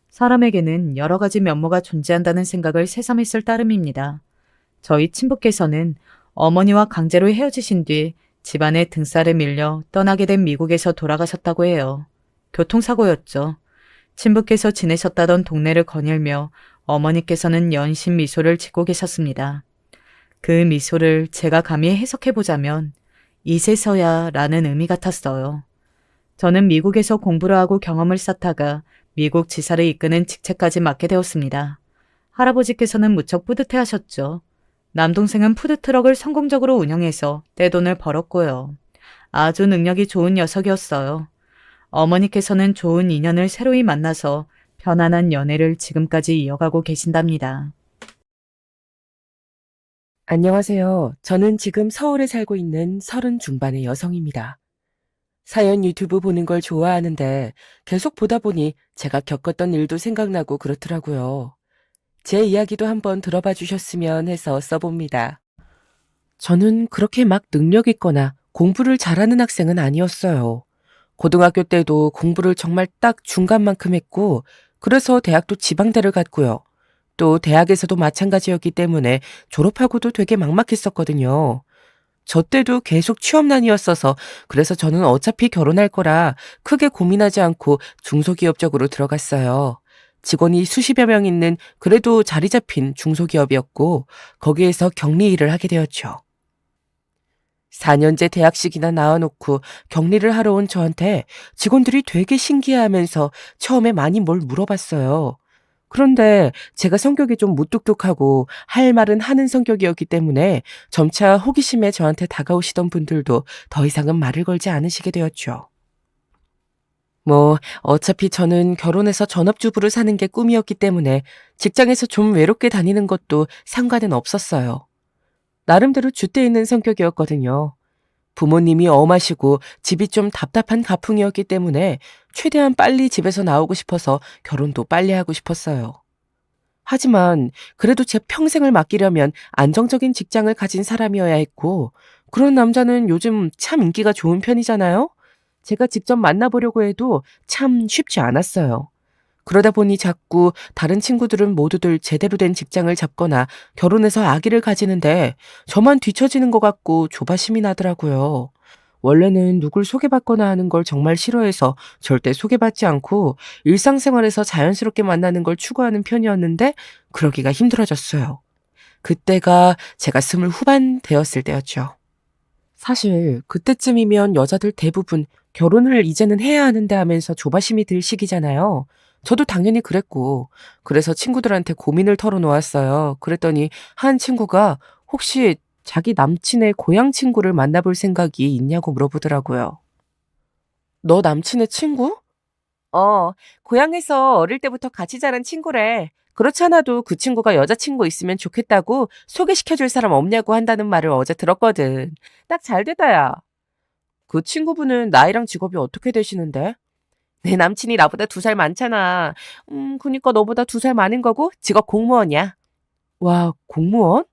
사람에게는 여러 가지 면모가 존재한다는 생각을 새삼했을 따름입니다. 저희 친부께서는 어머니와 강제로 헤어지신 뒤 집안의 등살에 밀려 떠나게 된 미국에서 돌아가셨다고 해요. 교통사고였죠. 친부께서 지내셨다던 동네를 거닐며 어머니께서는 연신 미소를 짓고 계셨습니다. 그 미소를 제가 감히 해석해보자면 이제서야 라는 의미 같았어요. 저는 미국에서 공부를 하고 경험을 쌓다가 미국 지사를 이끄는 직책까지 맡게 되었습니다. 할아버지께서는 무척 뿌듯해하셨죠. 남동생은 푸드트럭을 성공적으로 운영해서 떼돈을 벌었고요. 아주 능력이 좋은 녀석이었어요. 어머니께서는 좋은 인연을 새로이 만나서 편안한 연애를 지금까지 이어가고 계신답니다. 안녕하세요. 저는 지금 서울에 살고 있는 30 중반의 여성입니다. 사연 유튜브 보는 걸 좋아하는데 계속 보다 보니 제가 겪었던 일도 생각나고 그렇더라고요. 제 이야기도 한번 들어봐 주셨으면 해서 써봅니다. 저는 그렇게 막 능력 있거나 공부를 잘하는 학생은 아니었어요. 고등학교 때도 공부를 정말 딱 중간만큼 했고, 그래서 대학도 지방대를 갔고요. 또 대학에서도 마찬가지였기 때문에 졸업하고도 되게 막막했었거든요. 저 때도 계속 취업난이었어서 그래서 저는 어차피 결혼할 거라 크게 고민하지 않고 중소기업 쪽으로 들어갔어요. 직원이 수십여 명 있는 그래도 자리 잡힌 중소기업이었고 거기에서 격리 일을 하게 되었죠. 4년제 대학식이나 나와놓고 격리를 하러 온 저한테 직원들이 되게 신기해하면서 처음에 많이 뭘 물어봤어요. 그런데 제가 성격이 좀 무뚝뚝하고 할 말은 하는 성격이었기 때문에 점차 호기심에 저한테 다가오시던 분들도 더 이상은 말을 걸지 않으시게 되었죠. 어차피 저는 결혼해서 전업주부를 사는 게 꿈이었기 때문에 직장에서 좀 외롭게 다니는 것도 상관은 없었어요. 나름대로 줏대 있는 성격이었거든요. 부모님이 엄하시고 집이 좀 답답한 가풍이었기 때문에 최대한 빨리 집에서 나오고 싶어서 결혼도 빨리 하고 싶었어요. 하지만 그래도 제 평생을 맡기려면 안정적인 직장을 가진 사람이어야 했고 그런 남자는 요즘 참 인기가 좋은 편이잖아요. 제가 직접 만나보려고 해도 참 쉽지 않았어요. 그러다 보니 자꾸 다른 친구들은 모두들 제대로 된 직장을 잡거나 결혼해서 아기를 가지는데 저만 뒤처지는 것 같고 조바심이 나더라고요. 원래는 누굴 소개받거나 하는 걸 정말 싫어해서 절대 소개받지 않고 일상생활에서 자연스럽게 만나는 걸 추구하는 편이었는데 그러기가 힘들어졌어요. 그때가 제가 20 후반 되었을 때였죠. 사실 그때쯤이면 여자들 대부분 결혼을 이제는 해야 하는데 하면서 조바심이 들 시기잖아요. 저도 당연히 그랬고 그래서 친구들한테 고민을 털어놓았어요. 그랬더니 한 친구가 혹시 자기 남친의 고향 친구를 만나볼 생각이 있냐고 물어보더라고요. 너 남친의 친구? 고향에서 어릴 때부터 같이 자란 친구래. 그렇지 않아도 그 친구가 여자친구 있으면 좋겠다고 소개시켜줄 사람 없냐고 한다는 말을 어제 들었거든. 딱 잘 되다, 야. 그 친구분은 나이랑 직업이 어떻게 되시는데? 내 남친이 나보다 2살 많잖아. 그니까 너보다 2살 많은 거고 직업 공무원이야. 와, 공무원?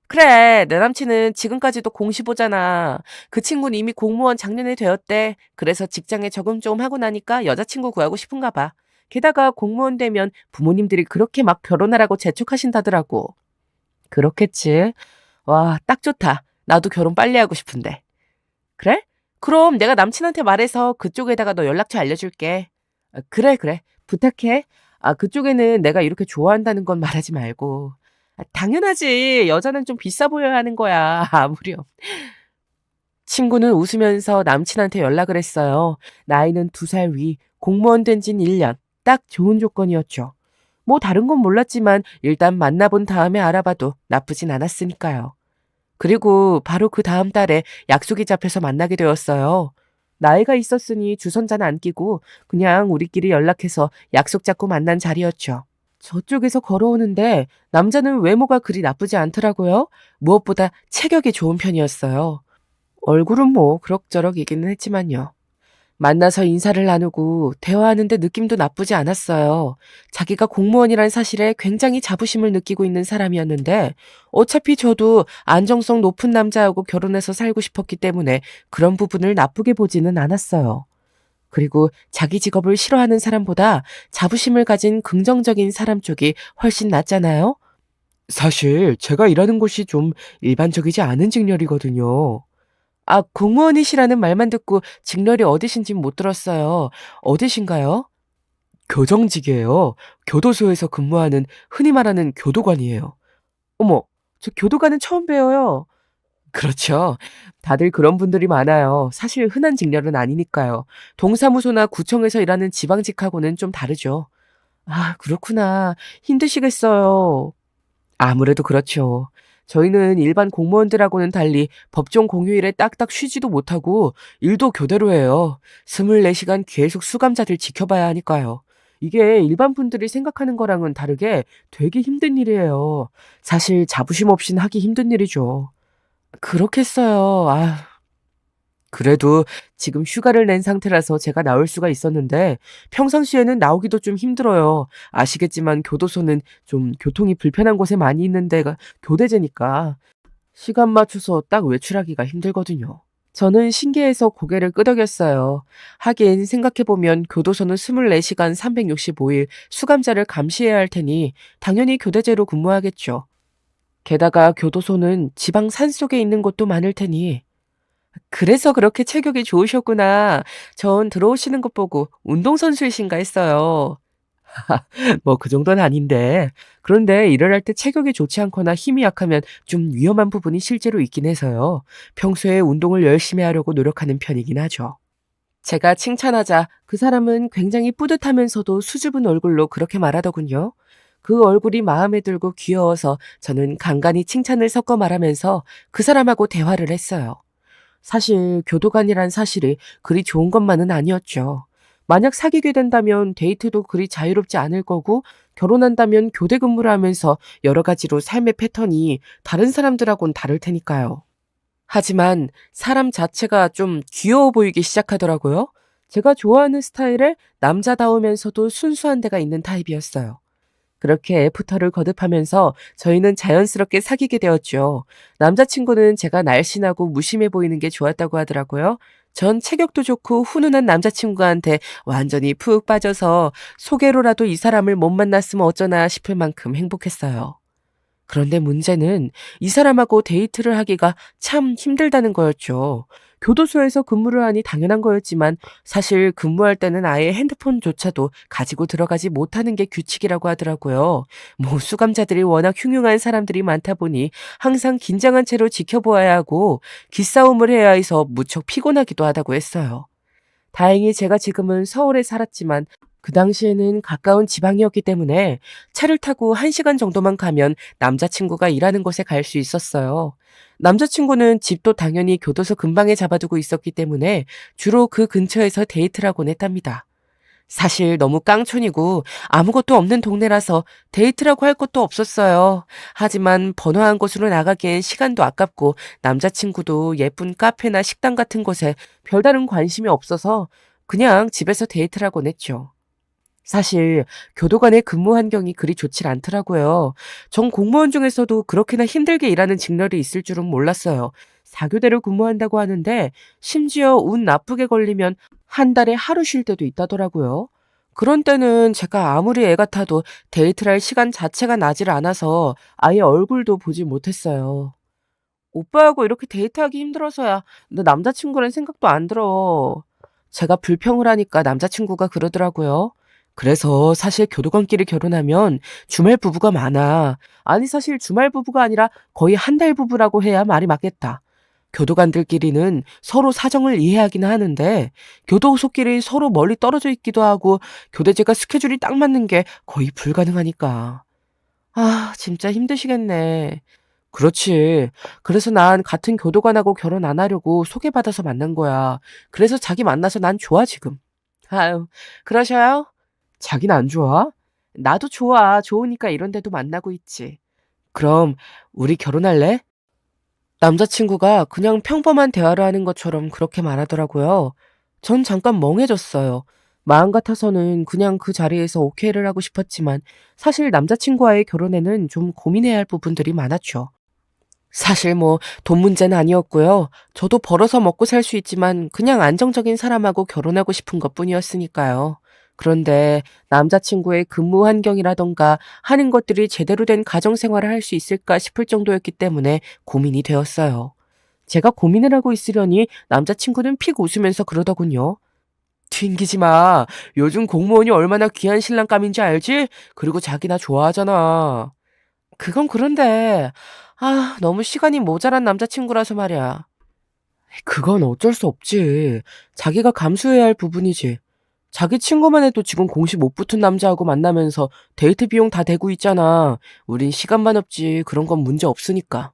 그래, 내 남친은 지금까지도 공시보잖아. 그 친구는 이미 공무원 작년에 되었대. 그래서 직장에 적응 좀 하고 나니까 여자친구 구하고 싶은가 봐. 게다가 공무원 되면 부모님들이 그렇게 막 결혼하라고 재촉하신다더라고. 그렇겠지. 와, 딱 좋다. 나도 결혼 빨리 하고 싶은데. 그래? 그럼 내가 남친한테 말해서 그쪽에다가 너 연락처 알려줄게. 그래. 부탁해. 그쪽에는 내가 이렇게 좋아한다는 건 말하지 말고. 당연하지. 여자는 좀 비싸 보여야 하는 거야. 아무렴. 친구는 웃으면서 남친한테 연락을 했어요. 나이는 2살 위, 공무원 된 진 1년. 딱 좋은 조건이었죠. 뭐 다른 건 몰랐지만 일단 만나본 다음에 알아봐도 나쁘진 않았으니까요. 그리고 바로 그 다음 달에 약속이 잡혀서 만나게 되었어요. 나이가 있었으니 주선자는 안 끼고 그냥 우리끼리 연락해서 약속 잡고 만난 자리였죠. 저쪽에서 걸어오는데 남자는 외모가 그리 나쁘지 않더라고요. 무엇보다 체격이 좋은 편이었어요. 얼굴은 뭐 그럭저럭이기는 했지만요. 만나서 인사를 나누고 대화하는데 느낌도 나쁘지 않았어요. 자기가 공무원이란 사실에 굉장히 자부심을 느끼고 있는 사람이었는데 어차피 저도 안정성 높은 남자하고 결혼해서 살고 싶었기 때문에 그런 부분을 나쁘게 보지는 않았어요. 그리고 자기 직업을 싫어하는 사람보다 자부심을 가진 긍정적인 사람 쪽이 훨씬 낫잖아요? 사실 제가 일하는 곳이 좀 일반적이지 않은 직렬이거든요. 공무원이시라는 말만 듣고 직렬이 어디신진 못 들었어요. 어디신가요? 교정직이에요. 교도소에서 근무하는 흔히 말하는 교도관이에요. 어머, 저 교도관은 처음 뵈어요. 그렇죠. 다들 그런 분들이 많아요. 사실 흔한 직렬은 아니니까요. 동사무소나 구청에서 일하는 지방직하고는 좀 다르죠. 그렇구나. 힘드시겠어요. 아무래도 그렇죠. 저희는 일반 공무원들하고는 달리 법정 공휴일에 딱딱 쉬지도 못하고 일도 교대로 해요. 24시간 계속 수감자들 지켜봐야 하니까요. 이게 일반 분들이 생각하는 거랑은 다르게 되게 힘든 일이에요. 사실 자부심 없인 하기 힘든 일이죠. 그렇겠어요. 그래도 지금 휴가를 낸 상태라서 제가 나올 수가 있었는데 평상시에는 나오기도 좀 힘들어요. 아시겠지만 교도소는 좀 교통이 불편한 곳에 많이 있는 데가 교대제니까 시간 맞춰서 딱 외출하기가 힘들거든요. 저는 신기해서 고개를 끄덕였어요. 하긴 생각해보면 교도소는 24시간 365일 수감자를 감시해야 할 테니 당연히 교대제로 근무하겠죠. 게다가 교도소는 지방 산속에 있는 곳도 많을 테니 그래서 그렇게 체격이 좋으셨구나. 전 들어오시는 것 보고 운동선수이신가 했어요. 뭐 그 정도는 아닌데. 그런데 일을 할 때 체격이 좋지 않거나 힘이 약하면 좀 위험한 부분이 실제로 있긴 해서요. 평소에 운동을 열심히 하려고 노력하는 편이긴 하죠. 제가 칭찬하자 그 사람은 굉장히 뿌듯하면서도 수줍은 얼굴로 그렇게 말하더군요. 그 얼굴이 마음에 들고 귀여워서 저는 간간히 칭찬을 섞어 말하면서 그 사람하고 대화를 했어요. 사실 교도관이란 사실이 그리 좋은 것만은 아니었죠. 만약 사귀게 된다면 데이트도 그리 자유롭지 않을 거고 결혼한다면 교대 근무를 하면서 여러 가지로 삶의 패턴이 다른 사람들하고는 다를 테니까요. 하지만 사람 자체가 좀 귀여워 보이기 시작하더라고요. 제가 좋아하는 스타일에 남자다우면서도 순수한 데가 있는 타입이었어요. 그렇게 애프터를 거듭하면서 저희는 자연스럽게 사귀게 되었죠. 남자친구는 제가 날씬하고 무심해 보이는 게 좋았다고 하더라고요. 전 체격도 좋고 훈훈한 남자친구한테 완전히 푹 빠져서 소개로라도 이 사람을 못 만났으면 어쩌나 싶을 만큼 행복했어요. 그런데 문제는 이 사람하고 데이트를 하기가 참 힘들다는 거였죠. 교도소에서 근무를 하니 당연한 거였지만 사실 근무할 때는 아예 핸드폰조차도 가지고 들어가지 못하는 게 규칙이라고 하더라고요. 뭐 수감자들이 워낙 흉흉한 사람들이 많다 보니 항상 긴장한 채로 지켜보아야 하고 기싸움을 해야 해서 무척 피곤하기도 하다고 했어요. 다행히 제가 지금은 서울에 살았지만 그 당시에는 가까운 지방이었기 때문에 차를 타고 1시간 정도만 가면 남자친구가 일하는 곳에 갈 수 있었어요. 남자친구는 집도 당연히 교도소 근방에 잡아두고 있었기 때문에 주로 그 근처에서 데이트를 하곤 했답니다. 사실 너무 깡촌이고 아무것도 없는 동네라서 데이트라고 할 것도 없었어요. 하지만 번화한 곳으로 나가기엔 시간도 아깝고 남자친구도 예쁜 카페나 식당 같은 곳에 별다른 관심이 없어서 그냥 집에서 데이트라곤 했죠. 사실 교도관의 근무 환경이 그리 좋질 않더라고요. 전 공무원 중에서도 그렇게나 힘들게 일하는 직렬이 있을 줄은 몰랐어요. 4교대로 근무한다고 하는데 심지어 운 나쁘게 걸리면 한 달에 하루 쉴 때도 있다더라고요. 그런 때는 제가 아무리 애 같아도 데이트를 할 시간 자체가 나질 않아서 아예 얼굴도 보지 못했어요. 오빠하고 이렇게 데이트하기 힘들어서야 너 남자친구란 생각도 안 들어. 제가 불평을 하니까 남자친구가 그러더라고요. 그래서 사실 교도관끼리 결혼하면 주말 부부가 많아. 아니 사실 주말 부부가 아니라 거의 한 달 부부라고 해야 말이 맞겠다. 교도관들끼리는 서로 사정을 이해하기는 하는데 교도소끼리 서로 멀리 떨어져 있기도 하고 교대제가 스케줄이 딱 맞는 게 거의 불가능하니까. 아, 진짜 힘드시겠네. 그렇지. 그래서 난 같은 교도관하고 결혼 안 하려고 소개받아서 만난 거야. 그래서 자기 만나서 난 좋아, 지금. 아유, 그러셔요? 자기는 안 좋아? 나도 좋아. 좋으니까 이런 데도 만나고 있지. 그럼, 우리 결혼할래? 남자친구가 그냥 평범한 대화를 하는 것처럼 그렇게 말하더라고요. 전 잠깐 멍해졌어요. 마음 같아서는 그냥 그 자리에서 오케이를 하고 싶었지만 사실 남자친구와의 결혼에는 좀 고민해야 할 부분들이 많았죠. 사실 뭐 돈 문제는 아니었고요. 저도 벌어서 먹고 살 수 있지만 그냥 안정적인 사람하고 결혼하고 싶은 것뿐이었으니까요. 그런데 남자친구의 근무 환경이라던가 하는 것들이 제대로 된 가정 생활을 할 수 있을까 싶을 정도였기 때문에 고민이 되었어요. 제가 고민을 하고 있으려니 남자친구는 픽 웃으면서 그러더군요. 튕기지 마. 요즘 공무원이 얼마나 귀한 신랑감인지 알지? 그리고 자기 나 좋아하잖아. 그건 그런데, 아, 너무 시간이 모자란 남자친구라서 말이야. 그건 어쩔 수 없지. 자기가 감수해야 할 부분이지. 자기 친구만 해도 지금 공시 못 붙은 남자하고 만나면서 데이트 비용 다 대고 있잖아. 우린 시간만 없지. 그런 건 문제 없으니까.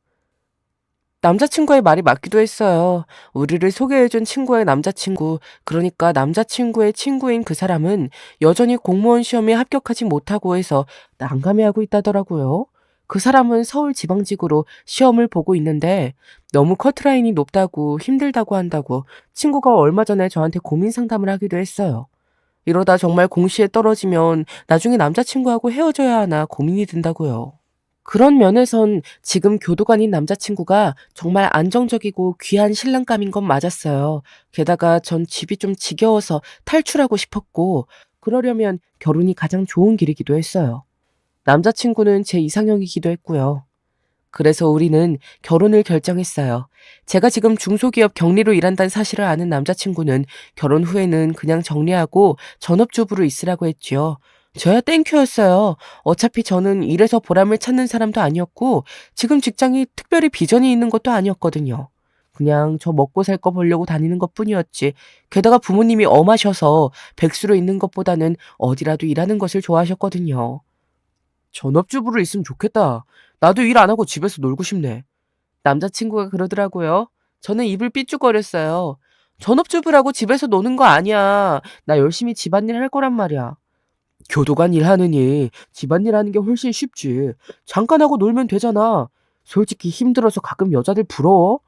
남자친구의 말이 맞기도 했어요. 우리를 소개해준 친구의 남자친구, 그러니까 남자친구의 친구인 그 사람은 여전히 공무원 시험에 합격하지 못하고 해서 난감해하고 있다더라고요. 그 사람은 서울지방직으로 시험을 보고 있는데 너무 커트라인이 높다고 힘들다고 한다고 친구가 얼마 전에 저한테 고민 상담을 하기도 했어요. 이러다 정말 공시에 떨어지면 나중에 남자친구하고 헤어져야 하나 고민이 든다고요. 그런 면에선 지금 교도관인 남자친구가 정말 안정적이고 귀한 신랑감인 건 맞았어요. 게다가 전 집이 좀 지겨워서 탈출하고 싶었고, 그러려면 결혼이 가장 좋은 길이기도 했어요. 남자친구는 제 이상형이기도 했고요. 그래서 우리는 결혼을 결정했어요. 제가 지금 중소기업 경리로 일한다는 사실을 아는 남자친구는 결혼 후에는 그냥 정리하고 전업주부로 있으라고 했지요. 저야 땡큐였어요. 어차피 저는 일에서 보람을 찾는 사람도 아니었고 지금 직장이 특별히 비전이 있는 것도 아니었거든요. 그냥 저 먹고 살 거 보려고 다니는 것뿐이었지. 게다가 부모님이 엄하셔서 백수로 있는 것보다는 어디라도 일하는 것을 좋아하셨거든요. 전업주부로 있으면 좋겠다. 나도 일 안 하고 집에서 놀고 싶네. 남자친구가 그러더라고요. 저는 입을 삐죽거렸어요. 전업주부라고 집에서 노는 거 아니야. 나 열심히 집안일 할 거란 말이야. 교도관 일하느니 집안일 하는 게 훨씬 쉽지. 잠깐 하고 놀면 되잖아. 솔직히 힘들어서 가끔 여자들 부러워.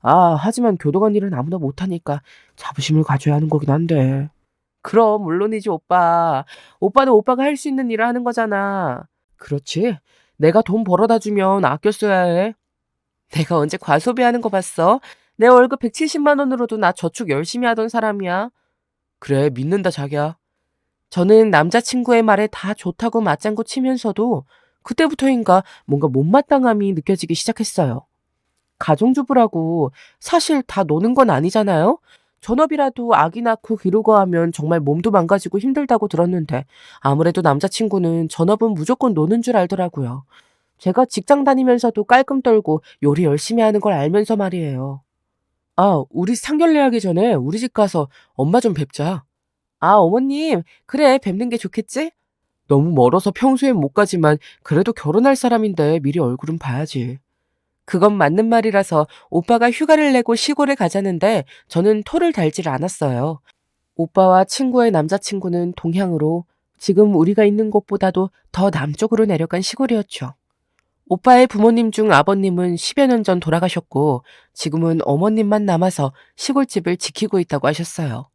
아, 하지만 교도관 일은 아무나 못하니까 자부심을 가져야 하는 거긴 한데. 그럼 물론이지 오빠. 오빠는 오빠가 할 수 있는 일을 하는 거잖아. 그렇지. 내가 돈 벌어다 주면 아껴 써야 해. 내가 언제 과소비하는 거 봤어? 내 월급 170만 원으로도 나 저축 열심히 하던 사람이야. 그래, 믿는다 자기야. 저는 남자친구의 말에 다 좋다고 맞장구 치면서도 그때부터인가 뭔가 못마땅함이 느껴지기 시작했어요. 가정주부라고 사실 다 노는 건 아니잖아요? 전업이라도 아기 낳고 기르고 하면 정말 몸도 망가지고 힘들다고 들었는데 아무래도 남자친구는 전업은 무조건 노는 줄 알더라고요. 제가 직장 다니면서도 깔끔 떨고 요리 열심히 하는 걸 알면서 말이에요. 아, 우리 상견례 하기 전에 우리 집 가서 엄마 좀 뵙자. 아, 어머님, 그래, 뵙는 게 좋겠지? 너무 멀어서 평소엔 못 가지만 그래도 결혼할 사람인데 미리 얼굴은 봐야지. 그건 맞는 말이라서 오빠가 휴가를 내고 시골에 가자는데 저는 토를 달질 않았어요. 오빠와 친구의 남자친구는 동향으로 지금 우리가 있는 곳보다도 더 남쪽으로 내려간 시골이었죠. 오빠의 부모님 중 아버님은 10여 년 전 돌아가셨고 지금은 어머님만 남아서 시골집을 지키고 있다고 하셨어요.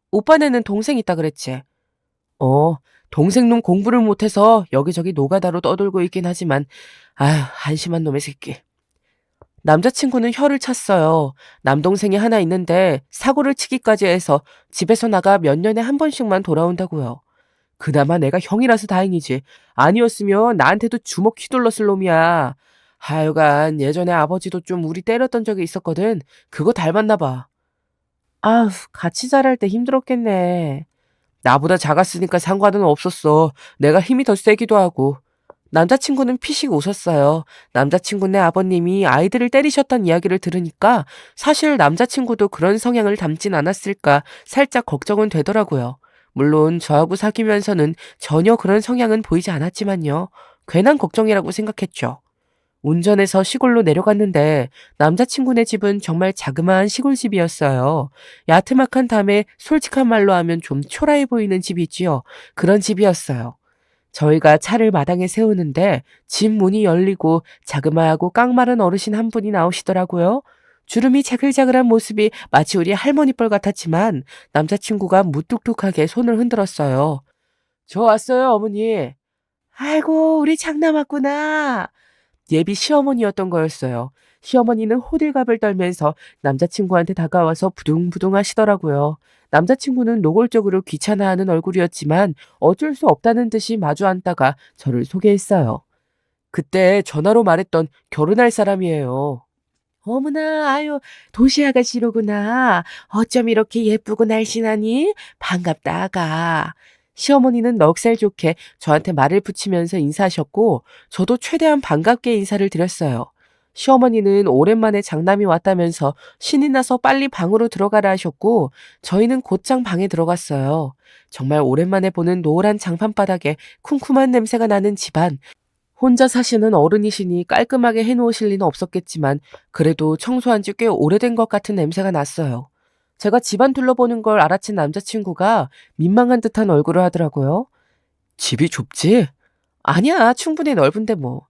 오빠네는 동생 있다 그랬지? 동생 놈 공부를 못해서 여기저기 노가다로 떠돌고 있긴 하지만 아휴 한심한 놈의 새끼. 남자친구는 혀를 찼어요. 남동생이 하나 있는데 사고를 치기까지 해서 집에서 나가 몇 년에 한 번씩만 돌아온다고요. 그나마 내가 형이라서 다행이지. 아니었으면 나한테도 주먹 휘둘렀을 놈이야. 하여간 예전에 아버지도 좀 우리 때렸던 적이 있었거든. 그거 닮았나 봐. 아휴, 같이 자랄 때 힘들었겠네. 나보다 작았으니까 상관은 없었어. 내가 힘이 더 세기도 하고. 남자친구는 피식 웃었어요. 남자친구네 아버님이 아이들을 때리셨던 이야기를 들으니까 사실 남자친구도 그런 성향을 닮진 않았을까 살짝 걱정은 되더라고요. 물론 저하고 사귀면서는 전혀 그런 성향은 보이지 않았지만요. 괜한 걱정이라고 생각했죠. 운전해서 시골로 내려갔는데 남자친구네 집은 정말 자그마한 시골집이었어요. 야트막한 담에 솔직한 말로 하면 좀 초라해 보이는 집이지요. 그런 집이었어요. 저희가 차를 마당에 세우는데 집 문이 열리고 자그마하고 깡마른 어르신 한 분이 나오시더라고요. 주름이 자글자글한 모습이 마치 우리 할머니 뻘 같았지만 남자친구가 무뚝뚝하게 손을 흔들었어요. 저 왔어요, 어머니. 아이고, 우리 장남 왔구나. 예비 시어머니였던 거였어요. 시어머니는 호들갑을 떨면서 남자친구한테 다가와서 부둥부둥 하시더라고요. 남자친구는 노골적으로 귀찮아하는 얼굴이었지만 어쩔 수 없다는 듯이 마주 앉다가 저를 소개했어요. 그때 전화로 말했던 결혼할 사람이에요. 어머나, 아유, 도시 아가씨로구나. 어쩜 이렇게 예쁘고 날씬하니? 반갑다, 아가. 시어머니는 넉살 좋게 저한테 말을 붙이면서 인사하셨고, 저도 최대한 반갑게 인사를 드렸어요. 시어머니는 오랜만에 장남이 왔다면서 신이 나서 빨리 방으로 들어가라 하셨고, 저희는 곧장 방에 들어갔어요. 정말 오랜만에 보는 노란 장판바닥에 쿰쿰한 냄새가 나는 집안, 혼자 사시는 어른이시니 깔끔하게 해놓으실 리는 없었겠지만 그래도 청소한 지 꽤 오래된 것 같은 냄새가 났어요. 제가 집안 둘러보는 걸 알아챈 남자친구가 민망한 듯한 얼굴을 하더라고요. 집이 좁지? 아니야, 충분히 넓은데 뭐.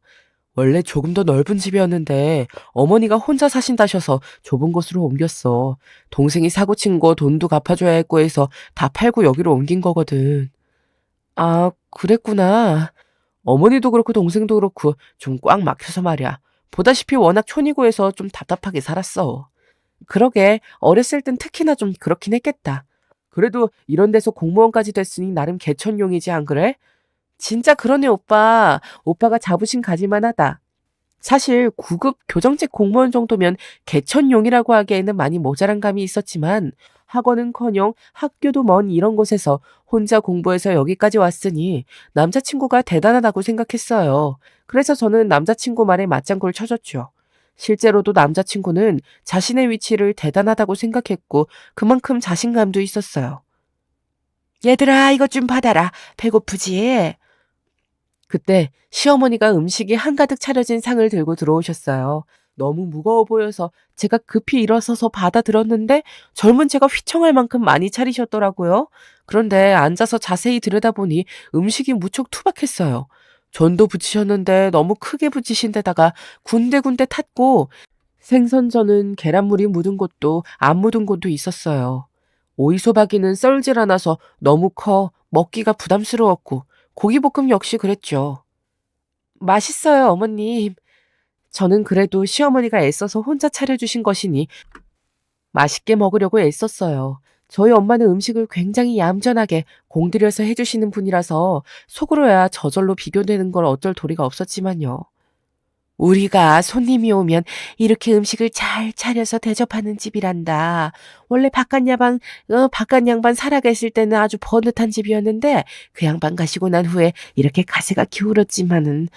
원래 조금 더 넓은 집이었는데 어머니가 혼자 사신다셔서 좁은 곳으로 옮겼어. 동생이 사고 친 거 돈도 갚아줘야 했고 해서 다 팔고 여기로 옮긴 거거든. 아, 그랬구나. 어머니도 그렇고 동생도 그렇고 좀 꽉 막혀서 말이야. 보다시피 워낙 촌이고 해서 좀 답답하게 살았어. 그러게 어렸을 땐 특히나 좀 그렇긴 했겠다. 그래도 이런 데서 공무원까지 됐으니 나름 개천용이지 안 그래? 진짜 그러네 오빠. 오빠가 자부심 가질만 하다. 사실 9급 교정직 공무원 정도면 개천용이라고 하기에는 많이 모자란 감이 있었지만 학원은커녕 학교도 먼 이런 곳에서 혼자 공부해서 여기까지 왔으니 남자친구가 대단하다고 생각했어요. 그래서 저는 남자친구 말에 맞장구를 쳐줬죠. 실제로도 남자친구는 자신의 위치를 대단하다고 생각했고 그만큼 자신감도 있었어요. 얘들아, 이것 좀 받아라. 배고프지? 그때 시어머니가 음식이 한가득 차려진 상을 들고 들어오셨어요. 너무 무거워 보여서 제가 급히 일어서서 받아 들었는데 젊은 제가 휘청할 만큼 많이 차리셨더라고요. 그런데 앉아서 자세히 들여다보니 음식이 무척 투박했어요. 전도 부치셨는데 너무 크게 부치신 데다가 군데군데 탔고 생선전은 계란물이 묻은 곳도 안 묻은 곳도 있었어요. 오이소박이는 썰질 않아서 너무 커 먹기가 부담스러웠고 고기볶음 역시 그랬죠. 맛있어요, 어머님. 저는 그래도 시어머니가 애써서 혼자 차려주신 것이니 맛있게 먹으려고 애썼어요. 저희 엄마는 음식을 굉장히 얌전하게 공들여서 해주시는 분이라서 속으로야 저절로 비교되는 걸 어쩔 도리가 없었지만요. 우리가 손님이 오면 이렇게 음식을 잘 차려서 대접하는 집이란다. 원래 바깥 양반 살아계실 때는 아주 번듯한 집이었는데 그 양반 가시고 난 후에 이렇게 가세가 기울었지만은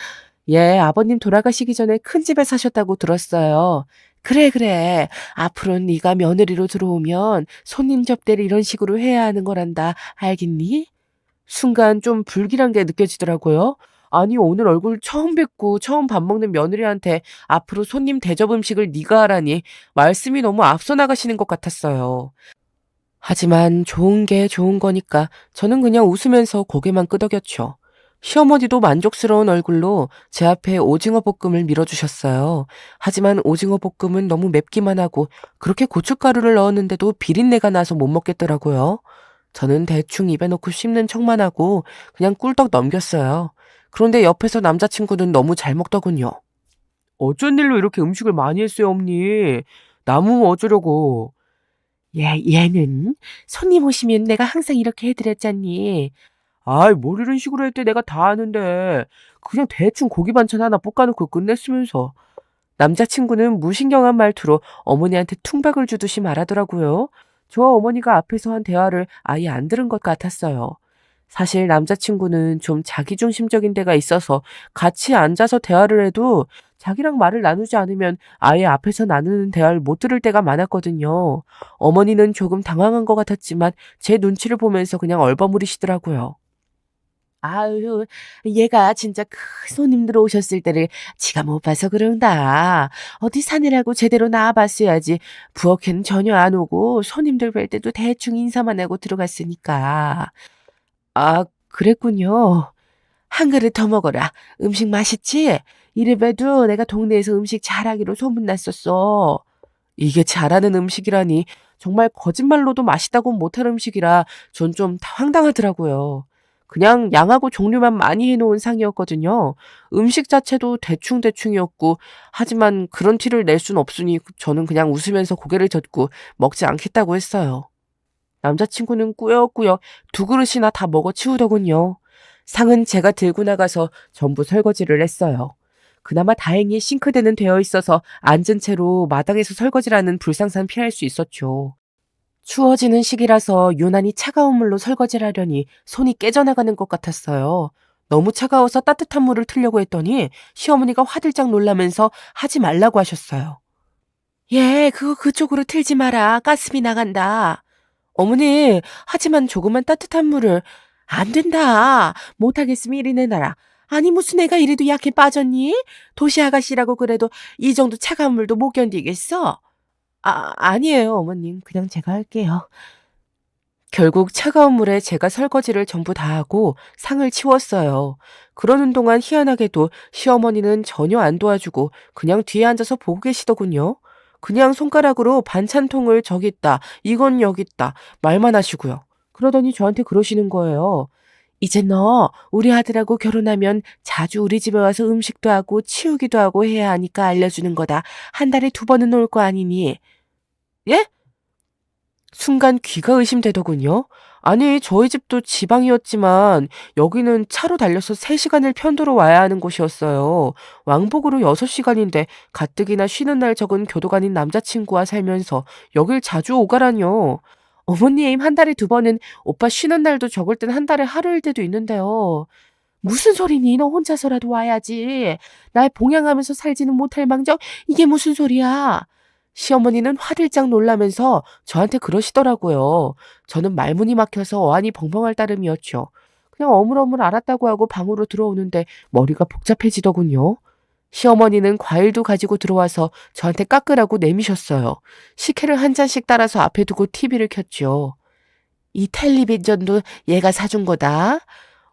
예, 아버님 돌아가시기 전에 큰 집에 사셨다고 들었어요. 그래, 그래. 앞으로 네가 며느리로 들어오면 손님 접대를 이런 식으로 해야 하는 거란다. 알겠니? 순간 좀 불길한 게 느껴지더라고요. 아니, 오늘 얼굴 처음 뵙고 처음 밥 먹는 며느리한테 앞으로 손님 대접 음식을 네가 하라니 말씀이 너무 앞서 나가시는 것 같았어요. 하지만 좋은 게 좋은 거니까 저는 그냥 웃으면서 고개만 끄덕였죠. 시어머니도 만족스러운 얼굴로 제 앞에 오징어 볶음을 밀어주셨어요. 하지만 오징어 볶음은 너무 맵기만 하고 그렇게 고춧가루를 넣었는데도 비린내가 나서 못 먹겠더라고요. 저는 대충 입에 넣고 씹는 척만 하고 그냥 꿀떡 넘겼어요. 그런데 옆에서 남자친구는 너무 잘 먹더군요. 어쩐 일로 이렇게 음식을 많이 했어요, 엄니? 나무 어쩌려고. 얘는 손님 오시면 내가 항상 이렇게 해드렸잖니. 아이, 뭘 이런 식으로 했대 내가 다 아는데. 그냥 대충 고기 반찬 하나 볶아놓고 끝냈으면서. 남자친구는 무신경한 말투로 어머니한테 퉁박을 주듯이 말하더라고요. 저와 어머니가 앞에서 한 대화를 아예 안 들은 것 같았어요. 사실 남자친구는 좀 자기중심적인 데가 있어서 같이 앉아서 대화를 해도 자기랑 말을 나누지 않으면 아예 앞에서 나누는 대화를 못 들을 때가 많았거든요. 어머니는 조금 당황한 것 같았지만 제 눈치를 보면서 그냥 얼버무리시더라고요. 아유, 얘가 진짜 큰 손님들 오셨을 때를 지가 못 봐서 그런다. 어디 사느라고 제대로 나와봤어야지. 부엌에는 전혀 안 오고 손님들 뵐 때도 대충 인사만 하고 들어갔으니까. 아, 그랬군요. 한 그릇 더 먹어라. 음식 맛있지? 이래봬도 내가 동네에서 음식 잘하기로 소문났었어. 이게 잘하는 음식이라니 정말 거짓말로도 맛있다고 못할 음식이라 전 좀 황당하더라고요. 그냥 양하고 종류만 많이 해놓은 상이었거든요. 음식 자체도 대충대충이었고 하지만 그런 티를 낼 순 없으니 저는 그냥 웃으면서 고개를 젓고 먹지 않겠다고 했어요. 남자친구는 꾸역꾸역 두 그릇이나 다 먹어치우더군요. 상은 제가 들고 나가서 전부 설거지를 했어요. 그나마 다행히 싱크대는 되어 있어서 앉은 채로 마당에서 설거지라는 불상사는 피할 수 있었죠. 추워지는 시기라서 유난히 차가운 물로 설거지를 하려니 손이 깨져나가는 것 같았어요. 너무 차가워서 따뜻한 물을 틀려고 했더니 시어머니가 화들짝 놀라면서 하지 말라고 하셨어요. 예, 그거 그쪽으로 틀지 마라. 가스비 나간다. 어머니, 하지만 조금만 따뜻한 물을. 안 된다. 못하겠으면 이리 내놔라. 아니, 무슨 애가 이래도 약해 빠졌니? 도시 아가씨라고 그래도 이 정도 차가운 물도 못 견디겠어? 아니에요, 어머님. 그냥 제가 할게요. 결국 차가운 물에 제가 설거지를 전부 다 하고 상을 치웠어요. 그러는 동안 희한하게도 시어머니는 전혀 안 도와주고 그냥 뒤에 앉아서 보고 계시더군요. 그냥 손가락으로 반찬통을 저기 있다, 이건 여기 있다 말만 하시고요. 그러더니 저한테 그러시는 거예요. 이제 너 우리 아들하고 결혼하면 자주 우리 집에 와서 음식도 하고 치우기도 하고 해야 하니까 알려주는 거다. 한 달에 2번은 올 거 아니니. 예? 순간 귀가 의심되더군요. 아니, 저희 집도 지방이었지만 여기는 차로 달려서 3시간을 편도로 와야 하는 곳이었어요. 왕복으로 6시간인데 가뜩이나 쉬는 날 적은 교도가 아닌 남자친구와 살면서 여길 자주 오가라뇨. 어머님, 한 달에 2번은 오빠 쉬는 날도 적을 땐 한 달에 하루일 때도 있는데요. 무슨 소리니? 너 혼자서라도 와야지. 날 봉양하면서 살지는 못할 망정 이게 무슨 소리야? 시어머니는 화들짝 놀라면서 저한테 그러시더라고요. 저는 말문이 막혀서 어안이 벙벙할 따름이었죠. 그냥 어물어물 알았다고 하고 방으로 들어오는데 머리가 복잡해지더군요. 시어머니는 과일도 가지고 들어와서 저한테 깎으라고 내미셨어요. 식혜를 한 잔씩 따라서 앞에 두고 TV를 켰죠. 이 텔레비전도 얘가 사준 거다.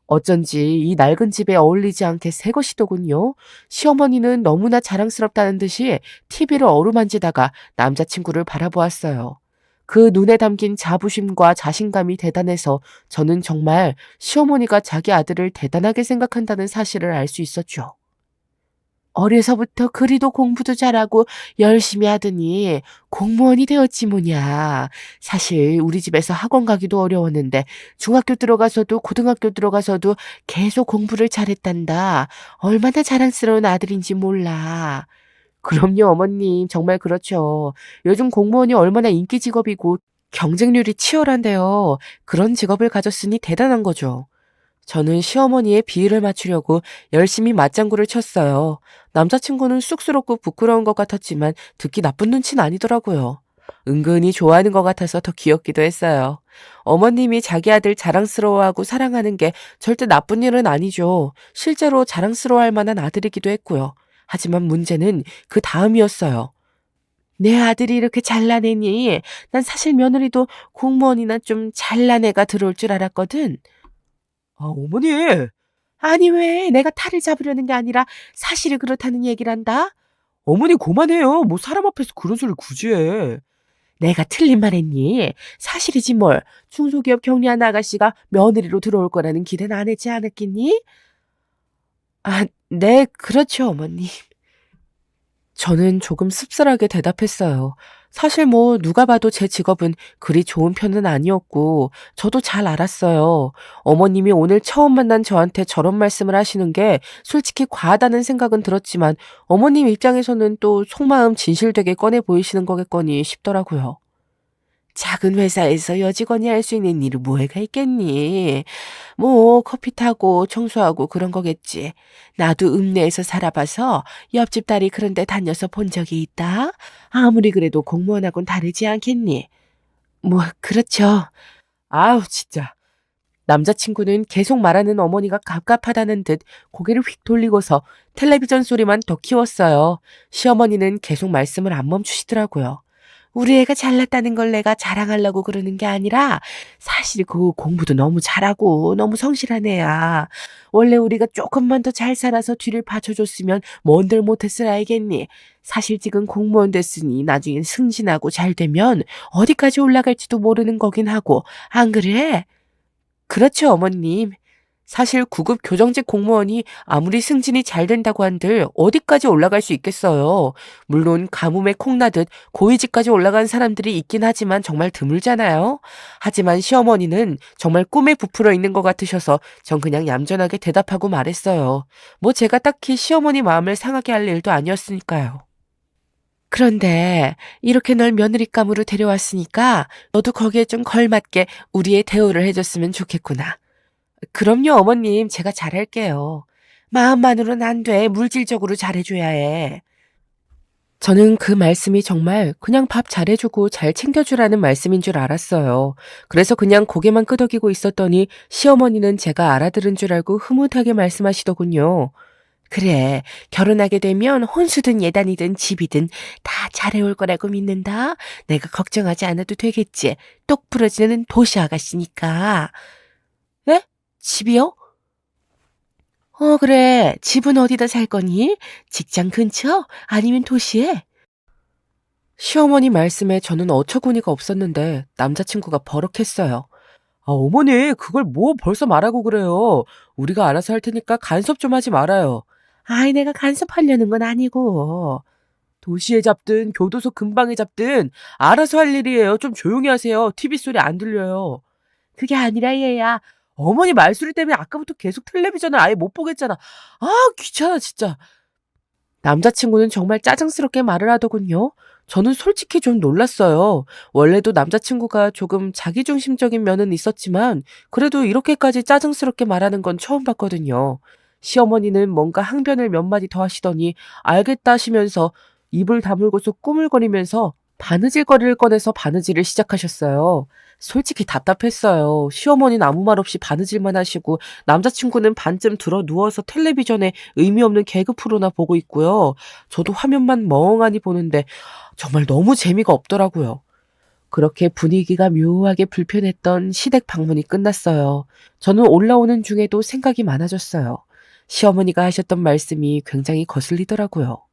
어쩐지 이 낡은 집에 어울리지 않게 새 것이더군요. 시어머니는 너무나 자랑스럽다는 듯이 TV를 어루만지다가 남자친구를 바라보았어요. 그 눈에 담긴 자부심과 자신감이 대단해서 저는 정말 시어머니가 자기 아들을 대단하게 생각한다는 사실을 알 수 있었죠. 어려서부터 그리도 공부도 잘하고 열심히 하더니 공무원이 되었지 뭐냐. 사실 우리 집에서 학원 가기도 어려웠는데 중학교 들어가서도 고등학교 들어가서도 계속 공부를 잘했단다. 얼마나 자랑스러운 아들인지 몰라. 그럼요, 어머님. 정말 그렇죠. 요즘 공무원이 얼마나 인기 직업이고 경쟁률이 치열한데요. 그런 직업을 가졌으니 대단한 거죠. 저는 시어머니의 비위를 맞추려고 열심히 맞장구를 쳤어요. 남자친구는 쑥스럽고 부끄러운 것 같았지만 듣기 나쁜 눈치는 아니더라고요. 은근히 좋아하는 것 같아서 더 귀엽기도 했어요. 어머님이 자기 아들 자랑스러워하고 사랑하는 게 절대 나쁜 일은 아니죠. 실제로 자랑스러워할 만한 아들이기도 했고요. 하지만 문제는 그 다음이었어요. 내 아들이 이렇게 잘난 애니? 난 사실 며느리도 공무원이나 좀 잘난 애가 들어올 줄 알았거든. 어머니! 아니, 왜? 내가 탈을 잡으려는 게 아니라 사실이 그렇다는 얘기를 한다? 어머니, 그만해요. 뭐 사람 앞에서 그런 소리를 굳이 해. 내가 틀린 말 했니? 사실이지 뭘. 중소기업 격리한 아가씨가 며느리로 들어올 거라는 기대는 안 했지 않았겠니? 네, 그렇죠, 어머니. 저는 조금 씁쓸하게 대답했어요. 사실 뭐 누가 봐도 제 직업은 그리 좋은 편은 아니었고 저도 잘 알았어요. 어머님이 오늘 처음 만난 저한테 저런 말씀을 하시는 게 솔직히 과하다는 생각은 들었지만 어머님 입장에서는 또 속마음 진실되게 꺼내 보이시는 거겠거니 싶더라고요. 작은 회사에서 여직원이 할 수 있는 일이 뭐가 있겠니? 뭐 커피 타고 청소하고 그런 거겠지. 나도 읍내에서 살아봐서 옆집 딸이 그런 데 다녀서 본 적이 있다. 아무리 그래도 공무원하고는 다르지 않겠니? 뭐 그렇죠. 아우 진짜. 남자친구는 계속 말하는 어머니가 갑갑하다는 듯 고개를 휙 돌리고서 텔레비전 소리만 더 키웠어요. 시어머니는 계속 말씀을 안 멈추시더라고요. 우리 애가 잘났다는 걸 내가 자랑하려고 그러는 게 아니라 사실 그 공부도 너무 잘하고 너무 성실한 애야. 원래 우리가 조금만 더 잘 살아서 뒤를 받쳐줬으면 뭔들 못했을 알겠니? 사실 지금 공무원 됐으니 나중엔 승진하고 잘 되면 어디까지 올라갈지도 모르는 거긴 하고 안 그래? 그렇죠, 어머님. 사실 구급 교정직 공무원이 아무리 승진이 잘 된다고 한들 어디까지 올라갈 수 있겠어요. 물론 가뭄에 콩나듯 고위직까지 올라간 사람들이 있긴 하지만 정말 드물잖아요. 하지만 시어머니는 정말 꿈에 부풀어 있는 것 같으셔서 전 그냥 얌전하게 대답하고 말했어요. 뭐 제가 딱히 시어머니 마음을 상하게 할 일도 아니었으니까요. 그런데 이렇게 널 며느리감으로 데려왔으니까 너도 거기에 좀 걸맞게 우리의 대우를 해줬으면 좋겠구나. 그럼요, 어머님. 제가 잘할게요. 마음만으로는 안 돼. 물질적으로 잘해줘야 해. 저는 그 말씀이 정말 그냥 밥 잘해주고 잘 챙겨주라는 말씀인 줄 알았어요. 그래서 그냥 고개만 끄덕이고 있었더니 시어머니는 제가 알아들은 줄 알고 흐뭇하게 말씀하시더군요. 그래, 결혼하게 되면 혼수든 예단이든 집이든 다 잘해올 거라고 믿는다. 내가 걱정하지 않아도 되겠지. 똑 부러지는 도시 아가씨니까. 네? 집이요? 그래. 집은 어디다 살 거니? 직장 근처? 아니면 도시에? 시어머니 말씀에 저는 어처구니가 없었는데 남자친구가 버럭했어요. 아, 어머니, 그걸 뭐 벌써 말하고 그래요. 우리가 알아서 할 테니까 간섭 좀 하지 말아요. 아이, 내가 간섭하려는 건 아니고. 도시에 잡든 교도소 근방에 잡든 알아서 할 일이에요. 좀 조용히 하세요. TV 소리 안 들려요. 그게 아니라 얘야. 어머니 말소리 때문에 아까부터 계속 텔레비전을 아예 못 보겠잖아. 아, 귀찮아, 진짜. 남자친구는 정말 짜증스럽게 말을 하더군요. 저는 솔직히 좀 놀랐어요. 원래도 남자친구가 조금 자기중심적인 면은 있었지만 그래도 이렇게까지 짜증스럽게 말하는 건 처음 봤거든요. 시어머니는 뭔가 항변을 몇 마디 더 하시더니 알겠다 하시면서 입을 다물고서 꾸물거리면서 바느질거리를 꺼내서 바느질을 시작하셨어요. 솔직히 답답했어요. 시어머니는 아무 말 없이 바느질만 하시고 남자친구는 반쯤 들어 누워서 텔레비전에 의미 없는 개그 프로나 보고 있고요. 저도 화면만 멍하니 보는데 정말 너무 재미가 없더라고요. 그렇게 분위기가 묘하게 불편했던 시댁 방문이 끝났어요. 저는 올라오는 중에도 생각이 많아졌어요. 시어머니가 하셨던 말씀이 굉장히 거슬리더라고요.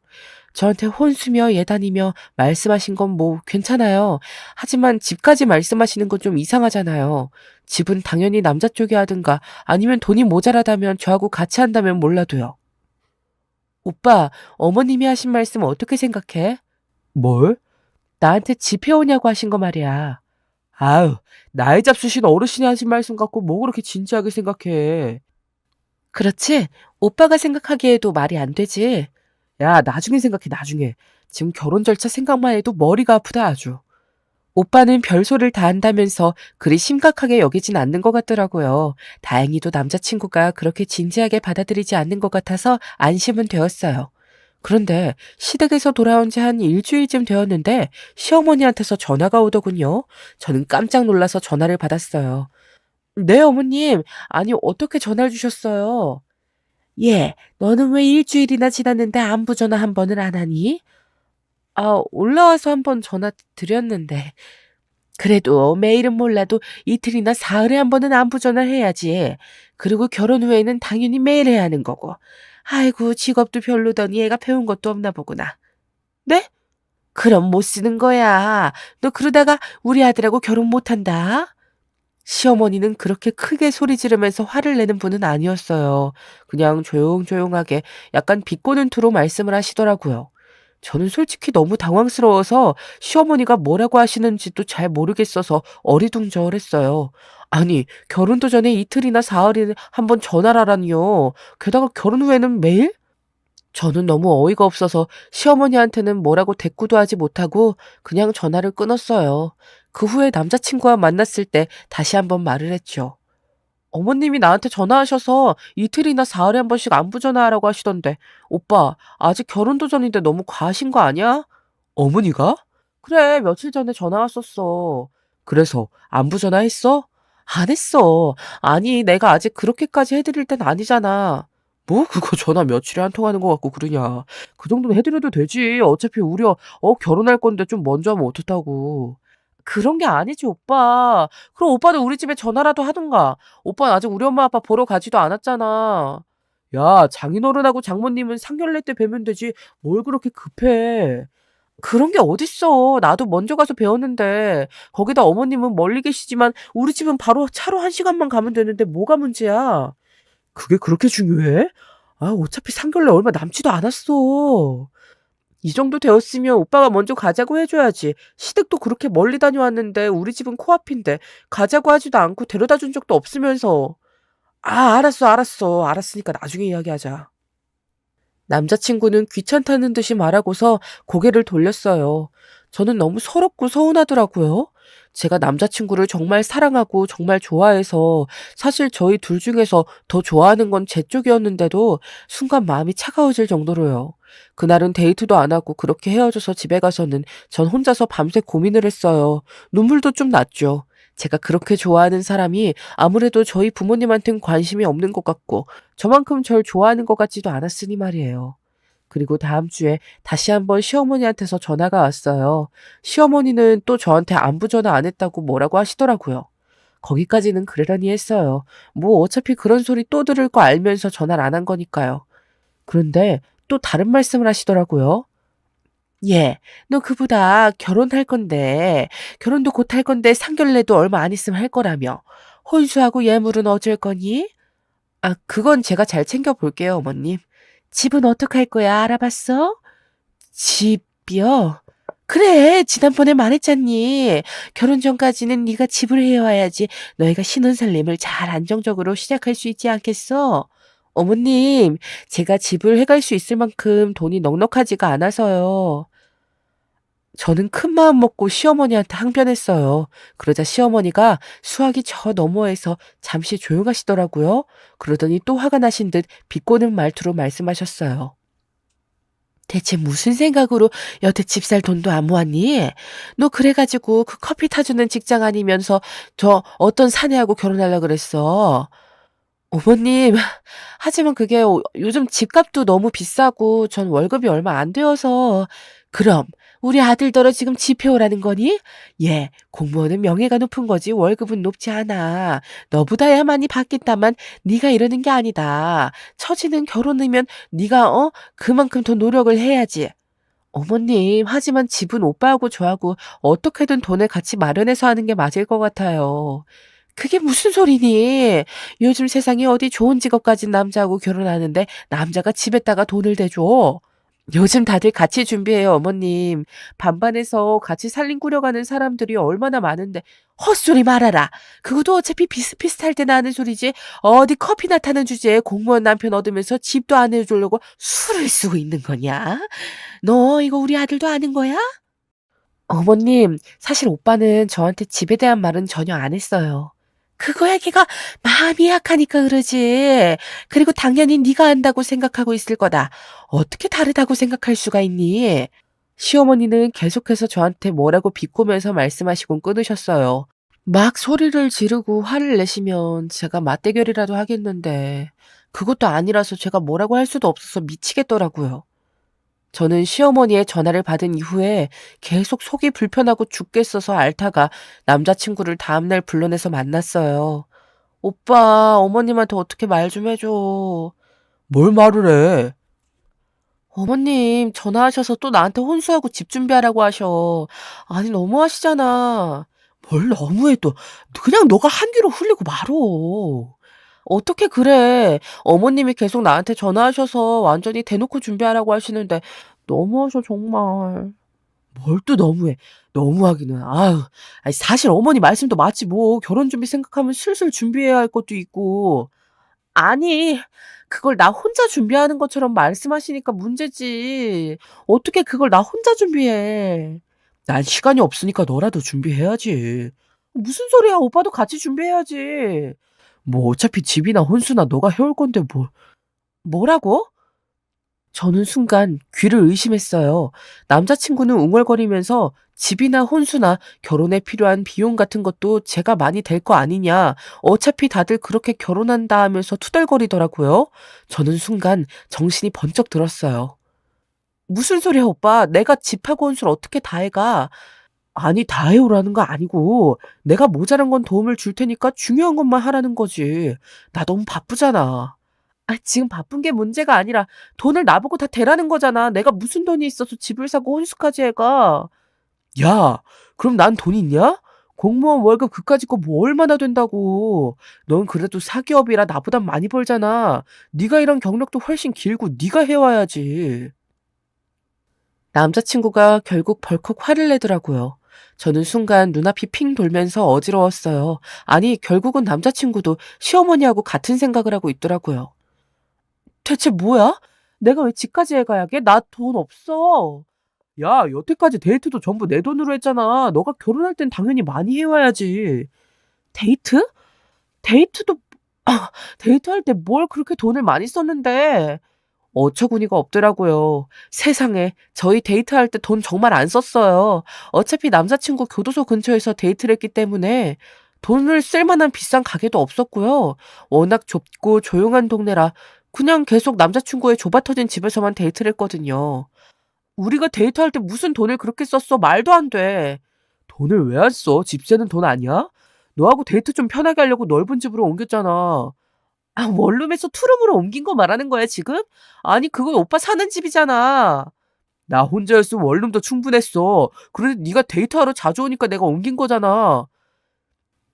저한테 혼수며 예단이며 말씀하신 건 뭐 괜찮아요. 하지만 집까지 말씀하시는 건 좀 이상하잖아요. 집은 당연히 남자 쪽이 하든가 아니면 돈이 모자라다면 저하고 같이 한다면 몰라도요. 오빠, 어머님이 하신 말씀 어떻게 생각해? 뭘? 나한테 집 해오냐고 하신 거 말이야. 아유, 나이 잡수신 어르신이 하신 말씀 갖고 뭐 그렇게 진지하게 생각해. 그렇지? 오빠가 생각하기에도 말이 안 되지. 야, 나중에 생각해, 나중에. 지금 결혼 절차 생각만 해도 머리가 아프다, 아주. 오빠는 별소리를 다 한다면서 그리 심각하게 여기진 않는 것 같더라고요. 다행히도 남자친구가 그렇게 진지하게 받아들이지 않는 것 같아서 안심은 되었어요. 그런데 시댁에서 돌아온 지 한 일주일쯤 되었는데 시어머니한테서 전화가 오더군요. 저는 깜짝 놀라서 전화를 받았어요. 네, 어머님. 아니, 어떻게 전화를 주셨어요? 예, 너는 왜 일주일이나 지났는데 안부 전화 한 번을 안 하니? 아, 올라와서 한 번 전화 드렸는데. 그래도 매일은 몰라도 이틀이나 사흘에 한 번은 안부 전화를 해야지. 그리고 결혼 후에는 당연히 매일 해야 하는 거고. 아이고, 직업도 별로더니 얘가 배운 것도 없나 보구나. 네? 그럼 못 쓰는 거야. 너 그러다가 우리 아들하고 결혼 못 한다. 시어머니는 그렇게 크게 소리 지르면서 화를 내는 분은 아니었어요. 그냥 조용조용하게 약간 비꼬는 투로 말씀을 하시더라고요. 저는 솔직히 너무 당황스러워서 시어머니가 뭐라고 하시는지도 잘 모르겠어서 어리둥절했어요. 아니, 결혼도 전에 이틀이나 사흘이나 한번 전화를 하라니요. 게다가 결혼 후에는 매일? 저는 너무 어이가 없어서 시어머니한테는 뭐라고 대꾸도 하지 못하고 그냥 전화를 끊었어요. 그 후에 남자친구와 만났을 때 다시 한번 말을 했죠. 어머님이 나한테 전화하셔서 이틀이나 사흘에 한 번씩 안부 전화하라고 하시던데, 오빠, 아직 결혼도 전인데 너무 과하신 거 아니야? 어머니가? 그래, 며칠 전에 전화 왔었어. 그래서 안부 전화했어? 안 했어. 아니, 내가 아직 그렇게까지 해드릴 땐 아니잖아. 뭐 그거 전화 며칠에 한 통 하는 거 같고 그러냐. 그 정도는 해드려도 되지. 어차피 결혼할 건데 좀 먼저 하면 어떻다고. 그런 게 아니지, 오빠. 그럼 오빠는 우리 집에 전화라도 하든가. 오빠는 아직 우리 엄마 아빠 보러 가지도 않았잖아. 야, 장인어른하고 장모님은 상견례 때 뵈면 되지. 뭘 그렇게 급해. 그런 게 어딨어. 나도 먼저 가서 배웠는데. 거기다 어머님은 멀리 계시지만 우리 집은 바로 차로 1시간만 가면 되는데 뭐가 문제야? 그게 그렇게 중요해? 아, 어차피 상견례 얼마 남지도 않았어. 이 정도 되었으면 오빠가 먼저 가자고 해줘야지. 시댁도 그렇게 멀리 다녀왔는데 우리 집은 코앞인데 가자고 하지도 않고 데려다 준 적도 없으면서. 아, 알았어. 알았으니까 나중에 이야기하자. 남자친구는 귀찮다는 듯이 말하고서 고개를 돌렸어요. 저는 너무 서럽고 서운하더라고요. 제가 남자친구를 정말 사랑하고 정말 좋아해서 사실 저희 둘 중에서 더 좋아하는 건 제 쪽이었는데도 순간 마음이 차가워질 정도로요. 그날은 데이트도 안 하고 그렇게 헤어져서 집에 가서는 전 혼자서 밤새 고민을 했어요. 눈물도 좀 났죠. 제가 그렇게 좋아하는 사람이 아무래도 저희 부모님한텐 관심이 없는 것 같고 저만큼 절 좋아하는 것 같지도 않았으니 말이에요. 그리고 다음 주에 다시 한번 시어머니한테서 전화가 왔어요. 시어머니는 또 저한테 안부 전화 안 했다고 뭐라고 하시더라고요. 거기까지는 그러려니 했어요. 뭐 어차피 그런 소리 또 들을 거 알면서 전화를 안 한 거니까요. 그런데 또 다른 말씀을 하시더라고요. 예, 너 그보다 결혼할 건데, 결혼도 곧 할 건데 상견례도 얼마 안 있으면 할 거라며. 혼수하고 예물은 어쩔 거니? 아, 그건 제가 잘 챙겨볼게요, 어머님. 집은 어떡할 거야, 알아봤어? 집이요? 그래, 지난번에 말했잖니. 결혼 전까지는 네가 집을 해와야지 너희가 신혼살림을 잘 안정적으로 시작할 수 있지 않겠어? 어머님, 제가 집을 해갈 수 있을 만큼 돈이 넉넉하지가 않아서요. 저는 큰 마음 먹고 시어머니한테 항변했어요. 그러자 시어머니가 수화기 저 너머에서 잠시 조용하시더라고요. 그러더니 또 화가 나신 듯 비꼬는 말투로 말씀하셨어요. 대체 무슨 생각으로 여태 집 살 돈도 안 모았니? 너 그래가지고 그 커피 타주는 직장 아니면서 저 어떤 사내하고 결혼하려고 그랬어. 어머님, 하지만 그게 요즘 집값도 너무 비싸고 전 월급이 얼마 안 되어서. 그럼 우리 아들더러 지금 집 해오라는 거니? 예, 공무원은 명예가 높은 거지 월급은 높지 않아. 너보다야 많이 받겠다만 네가 이러는 게 아니다. 처지는 결혼이면 네가 그만큼 더 노력을 해야지. 어머님, 하지만 집은 오빠하고 저하고 어떻게든 돈을 같이 마련해서 하는 게 맞을 것 같아요. 그게 무슨 소리니? 요즘 세상에 어디 좋은 직업 가진 남자하고 결혼하는데 남자가 집에다가 돈을 대줘? 요즘 다들 같이 준비해요, 어머님. 반반해서 같이 살림 꾸려가는 사람들이 얼마나 많은데 헛소리 말아라. 그것도 어차피 비슷비슷할 때나 하는 소리지. 어디 커피나 타는 주제에 공무원 남편 얻으면서 집도 안 해주려고 술을 쓰고 있는 거냐? 너 이거 우리 아들도 아는 거야? 어머님, 사실 오빠는 저한테 집에 대한 말은 전혀 안 했어요. 그거야 걔가 마음이 약하니까 그러지. 그리고 당연히 네가 안다고 생각하고 있을 거다. 어떻게 다르다고 생각할 수가 있니? 시어머니는 계속해서 저한테 뭐라고 비꼬면서 말씀하시곤 끊으셨어요. 막 소리를 지르고 화를 내시면 제가 맞대결이라도 하겠는데 그것도 아니라서 제가 뭐라고 할 수도 없어서 미치겠더라고요. 저는 시어머니의 전화를 받은 이후에 계속 속이 불편하고 죽겠어서 앓다가 남자친구를 다음날 불러내서 만났어요. 오빠, 어머님한테 어떻게 말 좀 해줘. 뭘 말을 해? 어머님, 전화하셔서 또 나한테 혼수하고 집 준비하라고 하셔. 아니, 너무하시잖아. 뭘 너무해 또. 그냥 너가 한 귀로 흘리고 말어. 어떻게 그래. 어머님이 계속 나한테 전화하셔서 완전히 대놓고 준비하라고 하시는데 너무하셔 정말. 뭘 또 너무해. 너무하기는. 아유. 아니 사실 어머니 말씀도 맞지 뭐. 결혼 준비 생각하면 슬슬 준비해야 할 것도 있고. 아니 그걸 나 혼자 준비하는 것처럼 말씀하시니까 문제지. 어떻게 그걸 나 혼자 준비해. 난 시간이 없으니까 너라도 준비해야지. 무슨 소리야. 오빠도 같이 준비해야지. 뭐 어차피 집이나 혼수나 너가 해올 건데 뭐라고? 저는 순간 귀를 의심했어요. 남자친구는 웅얼거리면서 집이나 혼수나 결혼에 필요한 비용 같은 것도 제가 많이 될 거 아니냐. 어차피 다들 그렇게 결혼한다 하면서 투덜거리더라고요. 저는 순간 정신이 번쩍 들었어요. 무슨 소리야, 오빠. 내가 집하고 혼수를 어떻게 다 해가. 아니, 다 해오라는 거 아니고 내가 모자란 건 도움을 줄 테니까 중요한 것만 하라는 거지. 나 너무 바쁘잖아. 아, 지금 바쁜 게 문제가 아니라 돈을 나보고 다 대라는 거잖아. 내가 무슨 돈이 있어서 집을 사고 혼수까지 해가. 야, 그럼 난 돈 있냐? 공무원 월급 그까짓 거 뭐 얼마나 된다고. 넌 그래도 사기업이라 나보단 많이 벌잖아. 네가 일한 경력도 훨씬 길고 네가 해와야지. 남자친구가 결국 벌컥 화를 내더라고요. 저는 순간 눈앞이 핑 돌면서 어지러웠어요. 아니, 결국은 남자친구도 시어머니하고 같은 생각을 하고 있더라고요. 대체 뭐야? 내가 왜 집까지 해가야게? 나 돈 없어. 야, 여태까지 데이트도 전부 내 돈으로 했잖아. 너가 결혼할 땐 당연히 많이 해와야지. 데이트? 데이트도, 데이트할 때 뭘 그렇게 돈을 많이 썼는데. 어처구니가 없더라고요. 세상에, 저희 데이트할 때 돈 정말 안 썼어요. 어차피 남자친구 교도소 근처에서 데이트를 했기 때문에 돈을 쓸 만한 비싼 가게도 없었고요. 워낙 좁고 조용한 동네라 그냥 계속 남자친구의 좁아터진 집에서만 데이트를 했거든요. 우리가 데이트할 때 무슨 돈을 그렇게 썼어? 말도 안 돼. 돈을 왜 안 써? 집세는 돈 아니야? 너하고 데이트 좀 편하게 하려고 넓은 집으로 옮겼잖아. 아, 원룸에서 투룸으로 옮긴 거 말하는 거야, 지금? 아니, 그건 오빠 사는 집이잖아. 나 혼자였으면 원룸도 충분했어. 그런데 네가 데이트하러 자주 오니까 내가 옮긴 거잖아.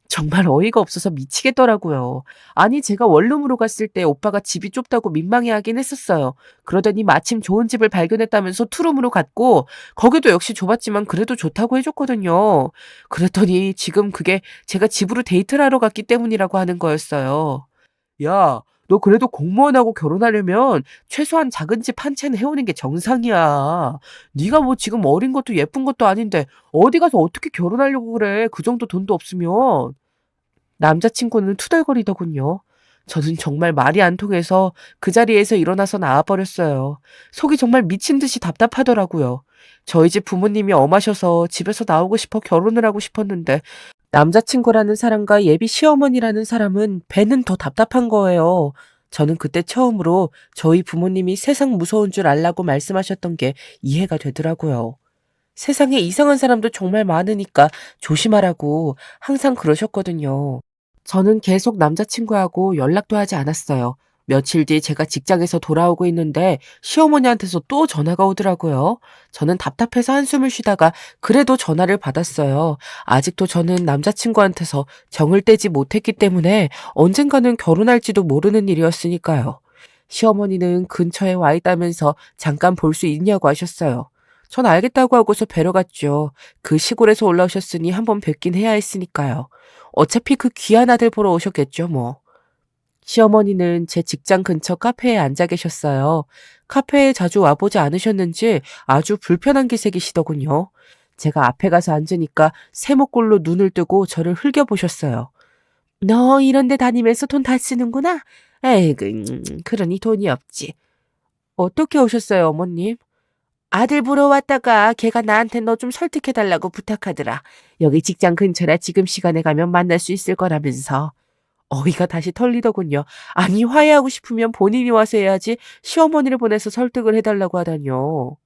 정말 어이가 없어서 미치겠더라고요. 아니, 제가 원룸으로 갔을 때 오빠가 집이 좁다고 민망해하긴 했었어요. 그러더니 마침 좋은 집을 발견했다면서 투룸으로 갔고, 거기도 역시 좁았지만 그래도 좋다고 해줬거든요. 그랬더니 지금 그게 제가 집으로 데이트를 하러 갔기 때문이라고 하는 거였어요. 야, 너 그래도 공무원하고 결혼하려면 최소한 작은 집 한 채는 해오는 게 정상이야. 네가 뭐 지금 어린 것도 예쁜 것도 아닌데 어디 가서 어떻게 결혼하려고 그래. 그 정도 돈도 없으면. 남자친구는 투덜거리더군요. 저는 정말 말이 안 통해서 그 자리에서 일어나서 나와버렸어요. 속이 정말 미친 듯이 답답하더라고요. 저희 집 부모님이 엄하셔서 집에서 나오고 싶어 결혼을 하고 싶었는데 남자친구라는 사람과 예비 시어머니라는 사람은 배는 더 답답한 거예요. 저는 그때 처음으로 저희 부모님이 세상 무서운 줄 알라고 말씀하셨던 게 이해가 되더라고요. 세상에 이상한 사람도 정말 많으니까 조심하라고 항상 그러셨거든요. 저는 계속 남자친구하고 연락도 하지 않았어요. 며칠 뒤 제가 직장에서 돌아오고 있는데 시어머니한테서 또 전화가 오더라고요. 저는 답답해서 한숨을 쉬다가 그래도 전화를 받았어요. 아직도 저는 남자친구한테서 정을 떼지 못했기 때문에 언젠가는 결혼할지도 모르는 일이었으니까요. 시어머니는 근처에 와 있다면서 잠깐 볼 수 있냐고 하셨어요. 전 알겠다고 하고서 뵈러 갔죠. 그 시골에서 올라오셨으니 한번 뵙긴 해야 했으니까요. 어차피 그 귀한 아들 보러 오셨겠죠, 뭐. 시어머니는 제 직장 근처 카페에 앉아 계셨어요. 카페에 자주 와보지 않으셨는지 아주 불편한 기색이시더군요. 제가 앞에 가서 앉으니까 세모꼴로 눈을 뜨고 저를 흘겨보셨어요. 너 이런 데 다니면서 돈 다 쓰는구나? 에이그, 그러니 돈이 없지. 어떻게 오셨어요, 어머님? 아들 보러 왔다가 걔가 나한테 너 좀 설득해달라고 부탁하더라. 여기 직장 근처라 지금 시간에 가면 만날 수 있을 거라면서. 어이가 다시 털리더군요. 아니, 화해하고 싶으면 본인이 와서 해야지 시어머니를 보내서 설득을 해달라고 하다뇨.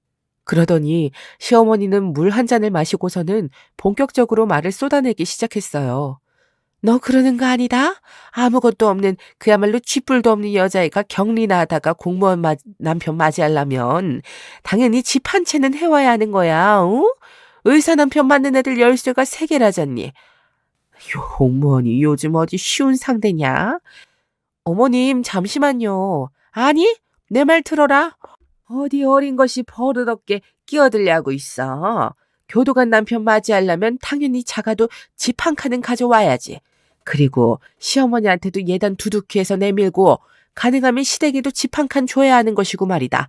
그러더니 시어머니는 물 한 잔을 마시고서는 본격적으로 말을 쏟아내기 시작했어요. 너 그러는 거 아니다? 아무것도 없는 그야말로 쥐뿔도 없는 여자애가 격리나 하다가 공무원 남편 맞이하려면 당연히 집 한 채는 해와야 하는 거야. 어? 의사 남편 맞는 애들 열쇠가 3개라잖니. 공무원이 요즘 어디 쉬운 상대냐? 어머님 잠시만요. 아니 내 말 들어라. 어디 어린 것이 버릇없게 끼어들려고 있어. 교도관 남편 맞이하려면 당연히 작아도 집 한 칸은 가져와야지. 그리고 시어머니한테도 예단 두둑히해서 내밀고 가능하면 시댁에도 집 한 칸 줘야 하는 것이고 말이다.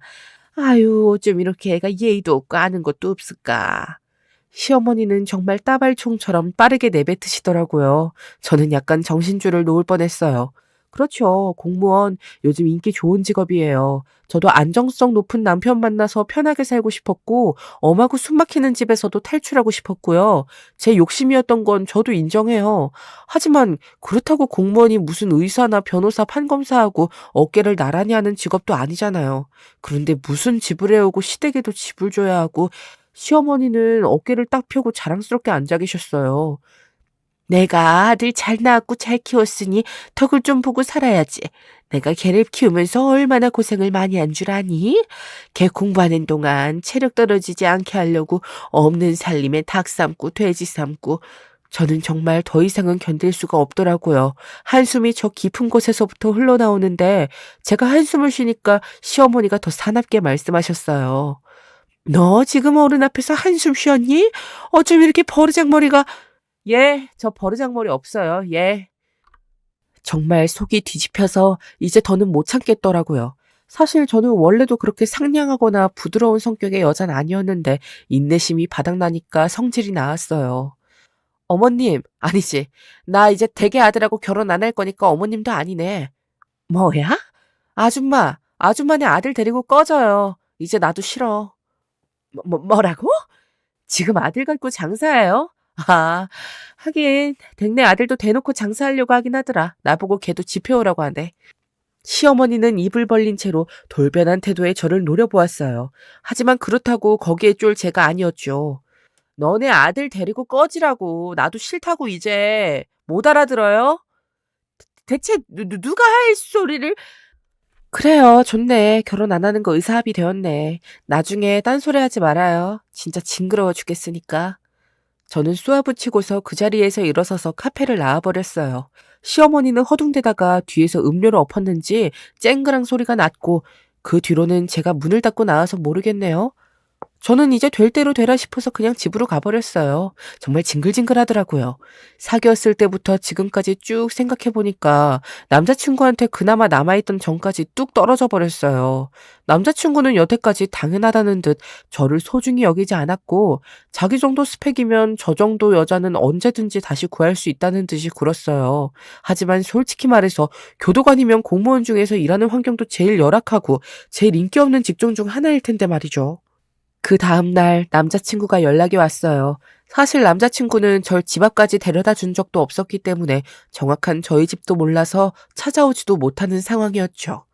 아유, 좀 이렇게 애가 예의도 없고 아는 것도 없을까. 시어머니는 정말 따발총처럼 빠르게 내뱉으시더라고요. 저는 약간 정신줄을 놓을 뻔했어요. 그렇죠. 공무원 요즘 인기 좋은 직업이에요. 저도 안정성 높은 남편 만나서 편하게 살고 싶었고 엄하고 숨막히는 집에서도 탈출하고 싶었고요. 제 욕심이었던 건 저도 인정해요. 하지만 그렇다고 공무원이 무슨 의사나 변호사, 판검사하고 어깨를 나란히 하는 직업도 아니잖아요. 그런데 무슨 집을 해오고 시댁에도 집을 줘야 하고 시어머니는 어깨를 딱 펴고 자랑스럽게 앉아 계셨어요. 내가 아들 잘 낳았고 잘 키웠으니 덕을 좀 보고 살아야지. 내가 걔를 키우면서 얼마나 고생을 많이 한 줄 아니? 걔 공부하는 동안 체력 떨어지지 않게 하려고 없는 살림에 닭 삶고 돼지 삶고 저는 정말 더 이상은 견딜 수가 없더라고요. 한숨이 저 깊은 곳에서부터 흘러나오는데 제가 한숨을 쉬니까 시어머니가 더 사납게 말씀하셨어요. 너 지금 어른 앞에서 한숨 쉬었니? 어쩜 이렇게 버르장머리가... 예, 저 버르장머리 없어요. 예. 정말 속이 뒤집혀서 이제 더는 못 참겠더라고요. 사실 저는 원래도 그렇게 상냥하거나 부드러운 성격의 여자는 아니었는데 인내심이 바닥나니까 성질이 나왔어요. 어머님, 아니지. 나 이제 댁의 아들하고 결혼 안 할 거니까 어머님도 아니네. 뭐야? 아줌마네 아들 데리고 꺼져요. 이제 나도 싫어. 뭐라고? 지금 아들 갖고 장사해요? 아, 하긴 댁내 아들도 대놓고 장사하려고 하긴 하더라. 나보고 걔도 집 해오라고 하네. 시어머니는 입을 벌린 채로 돌변한 태도에 저를 노려보았어요. 하지만 그렇다고 거기에 쫄 제가 아니었죠. 너네 아들 데리고 꺼지라고. 나도 싫다고 이제. 못 알아들어요? 대체 누가 할 소리를... 그래요. 좋네. 결혼 안 하는 거 의사합의 되었네. 나중에 딴소리 하지 말아요. 진짜 징그러워 죽겠으니까. 저는 쏘아붙이고서 그 자리에서 일어서서 카페를 나와버렸어요. 시어머니는 허둥대다가 뒤에서 음료를 엎었는지 쨍그랑 소리가 났고 그 뒤로는 제가 문을 닫고 나와서 모르겠네요. 저는 이제 될 대로 되라 싶어서 그냥 집으로 가버렸어요. 정말 징글징글하더라고요. 사귀었을 때부터 지금까지 쭉 생각해보니까 남자친구한테 그나마 남아있던 정까지 뚝 떨어져 버렸어요. 남자친구는 여태까지 당연하다는 듯 저를 소중히 여기지 않았고 자기 정도 스펙이면 저 정도 여자는 언제든지 다시 구할 수 있다는 듯이 굴었어요. 하지만 솔직히 말해서 교도관이면 공무원 중에서 일하는 환경도 제일 열악하고 제일 인기 없는 직종 중 하나일 텐데 말이죠. 그 다음날 남자친구가 연락이 왔어요. 사실 남자친구는 절 집 앞까지 데려다 준 적도 없었기 때문에 정확한 저희 집도 몰라서 찾아오지도 못하는 상황이었죠.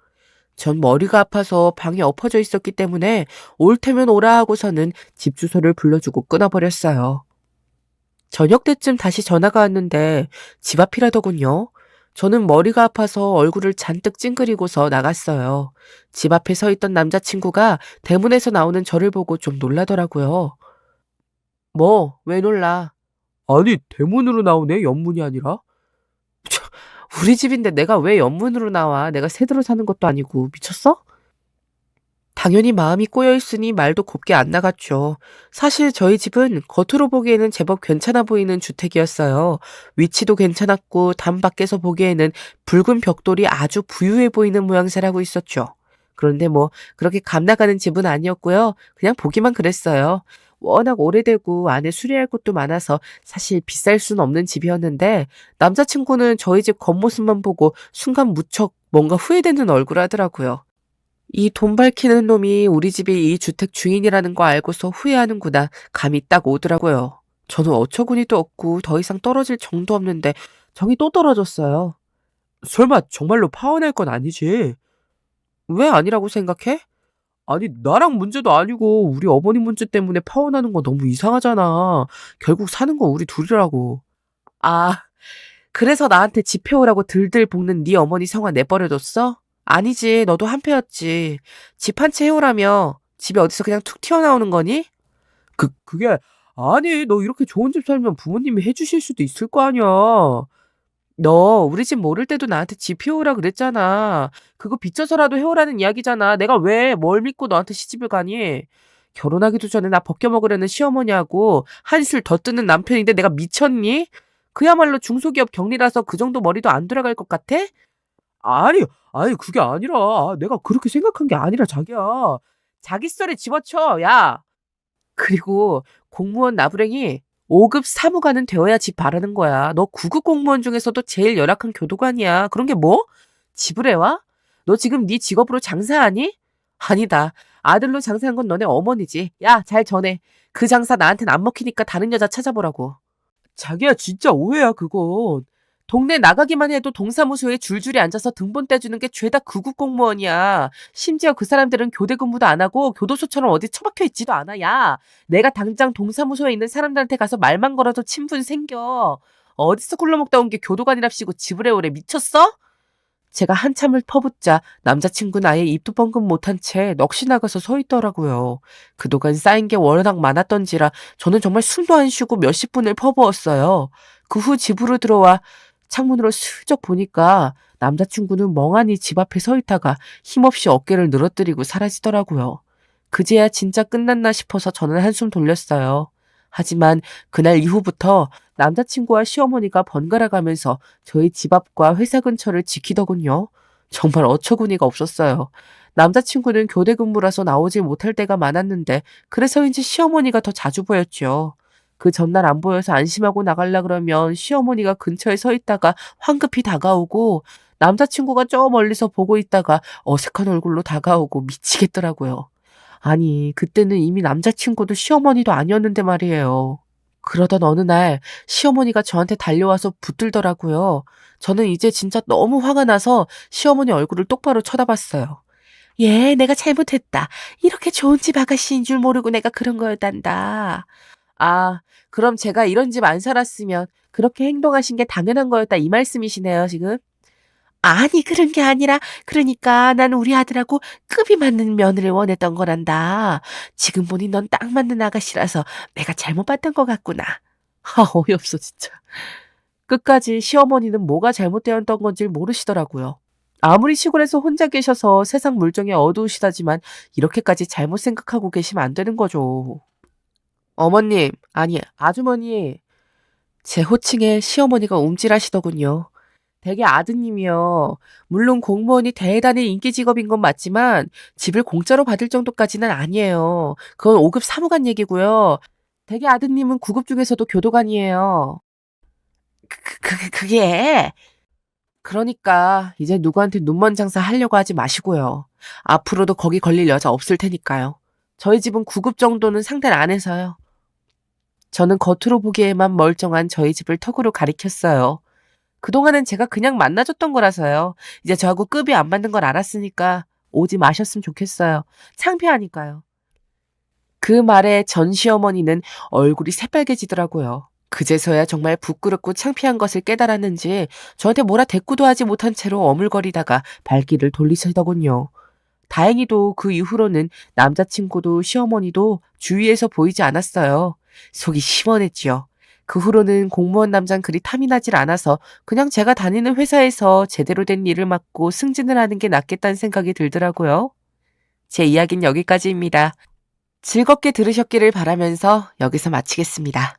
전 머리가 아파서 방에 엎어져 있었기 때문에 올 테면 오라 하고서는 집 주소를 불러주고 끊어버렸어요. 저녁 때쯤 다시 전화가 왔는데 집 앞이라더군요. 저는 머리가 아파서 얼굴을 잔뜩 찡그리고서 나갔어요. 집 앞에 서 있던 남자친구가 대문에서 나오는 저를 보고 좀 놀라더라고요. 뭐, 왜 놀라? 아니, 대문으로 나오네, 옆문이 아니라? 우리 집인데 내가 왜 옆문으로 나와? 내가 새들어 사는 것도 아니고, 미쳤어? 당연히 마음이 꼬여있으니 말도 곱게 안 나갔죠. 사실 저희 집은 겉으로 보기에는 제법 괜찮아 보이는 주택이었어요. 위치도 괜찮았고 담 밖에서 보기에는 붉은 벽돌이 아주 부유해 보이는 모양새라고 있었죠. 그런데 뭐 그렇게 감나가는 집은 아니었고요. 그냥 보기만 그랬어요. 워낙 오래되고 안에 수리할 것도 많아서 사실 비쌀 수는 없는 집이었는데 남자친구는 저희 집 겉모습만 보고 순간 무척 뭔가 후회되는 얼굴 하더라고요. 이 돈 밝히는 놈이 우리 집이 이 주택 주인이라는 거 알고서 후회하는구나 감이 딱 오더라고요. 저는 어처구니도 없고 더 이상 떨어질 정도 없는데 정이 또 떨어졌어요. 설마 정말로 파혼할 건 아니지? 왜 아니라고 생각해? 아니 나랑 문제도 아니고 우리 어머니 문제 때문에 파혼하는 거 너무 이상하잖아. 결국 사는 거 우리 둘이라고. 아, 그래서 나한테 집 해오라고 들들 볶는 네 어머니 성화 내버려뒀어? 아니지, 너도 한패였지. 집 한 채 해오라며 집이 어디서 그냥 툭 튀어나오는 거니? 그게 아니 너 이렇게 좋은 집 살면 부모님이 해주실 수도 있을 거 아니야. 너 우리 집 모를 때도 나한테 집 해오라 그랬잖아. 그거 빚져서라도 해오라는 이야기잖아. 내가 왜 뭘 믿고 너한테 시집을 가니? 결혼하기도 전에 나 벗겨먹으려는 시어머니하고 한술 더 뜨는 남편인데 내가 미쳤니? 그야말로 중소기업 경리라서 그 정도 머리도 안 돌아갈 것 같아? 아니, 아니, 그게 아니라. 내가 그렇게 생각한 게 아니라, 자기야. 자기 썰에 집어쳐, 야. 그리고 공무원 나부랭이 5급 사무관은 되어야 집 바라는 거야. 너 9급 공무원 중에서도 제일 열악한 교도관이야. 그런 게 뭐? 집을 해와? 너 지금 네 직업으로 장사하니? 아니다. 아들로 장사한 건 너네 어머니지. 야, 잘 전해. 그 장사 나한텐 안 먹히니까 다른 여자 찾아보라고. 자기야, 진짜 오해야, 그건. 동네 나가기만 해도 동사무소에 줄줄이 앉아서 등본 떼주는 게 죄다 9급 공무원이야. 심지어 그 사람들은 교대 근무도 안 하고 교도소처럼 어디 처박혀 있지도 않아. 야, 내가 당장 동사무소에 있는 사람들한테 가서 말만 걸어도 친분 생겨. 어디서 굴러먹다 온 게 교도관이랍시고 집을 해오래. 미쳤어? 제가 한참을 퍼붓자 남자친구는 아예 입도 뻥긋 못한 채 넋이 나가서 서 있더라고요. 그동안 쌓인 게 워낙 많았던지라 저는 정말 숨도 안 쉬고 몇십 분을 퍼부었어요. 그 후 집으로 들어와 창문으로 슬쩍 보니까 남자친구는 멍하니 집 앞에 서 있다가 힘없이 어깨를 늘어뜨리고 사라지더라고요. 그제야 진짜 끝났나 싶어서 저는 한숨 돌렸어요. 하지만 그날 이후부터 남자친구와 시어머니가 번갈아 가면서 저희 집 앞과 회사 근처를 지키더군요. 정말 어처구니가 없었어요. 남자친구는 교대 근무라서 나오질 못할 때가 많았는데 그래서인지 시어머니가 더 자주 보였죠. 그 전날 안 보여서 안심하고 나가려 그러면 시어머니가 근처에 서 있다가 황급히 다가오고 남자친구가 저 멀리서 보고 있다가 어색한 얼굴로 다가오고 미치겠더라고요. 아니, 그때는 이미 남자친구도 시어머니도 아니었는데 말이에요. 그러던 어느 날 시어머니가 저한테 달려와서 붙들더라고요. 저는 이제 진짜 너무 화가 나서 시어머니 얼굴을 똑바로 쳐다봤어요. 예, 내가 잘못했다. 이렇게 좋은 집 아가씨인 줄 모르고 내가 그런 거였단다. 아, 그럼 제가 이런 집 안 살았으면 그렇게 행동하신 게 당연한 거였다 이 말씀이시네요, 지금? 아니, 그런 게 아니라, 그러니까 난 우리 아들하고 급이 맞는 며느리를 원했던 거란다. 지금 보니 넌 딱 맞는 아가씨라서 내가 잘못 봤던 것 같구나. 어이없어, 진짜. 끝까지 시어머니는 뭐가 잘못되었던 건지 모르시더라고요. 아무리 시골에서 혼자 계셔서 세상 물정이 어두우시다지만 이렇게까지 잘못 생각하고 계시면 안 되는 거죠. 어머님, 아니, 아주머니. 제 호칭에 시어머니가 움찔하시더군요. 댁의 아드님이요. 물론 공무원이 대단히 인기 직업인 건 맞지만 집을 공짜로 받을 정도까지는 아니에요. 그건 5급 사무관 얘기고요. 댁의 아드님은 9급 중에서도 교도관이에요. 그게? 그러니까 이제 누구한테 눈먼 장사 하려고 하지 마시고요. 앞으로도 거기 걸릴 여자 없을 테니까요. 저희 집은 9급 정도는 상대를 안 해서요. 저는 겉으로 보기에만 멀쩡한 저희 집을 턱으로 가리켰어요. 그동안은 제가 그냥 만나줬던 거라서요. 이제 저하고 급이 안 맞는 걸 알았으니까 오지 마셨으면 좋겠어요. 창피하니까요. 그 말에 전 시어머니는 얼굴이 새빨개지더라고요. 그제서야 정말 부끄럽고 창피한 것을 깨달았는지 저한테 뭐라 대꾸도 하지 못한 채로 어물거리다가 발길을 돌리시더군요. 다행히도 그 이후로는 남자친구도 시어머니도 주위에서 보이지 않았어요. 속이 시원했지요. 그 후로는 공무원 남잔 그리 탐이 나질 않아서 그냥 제가 다니는 회사에서 제대로 된 일을 맡고 승진을 하는 게 낫겠다는 생각이 들더라고요. 제 이야기는 여기까지입니다. 즐겁게 들으셨기를 바라면서 여기서 마치겠습니다.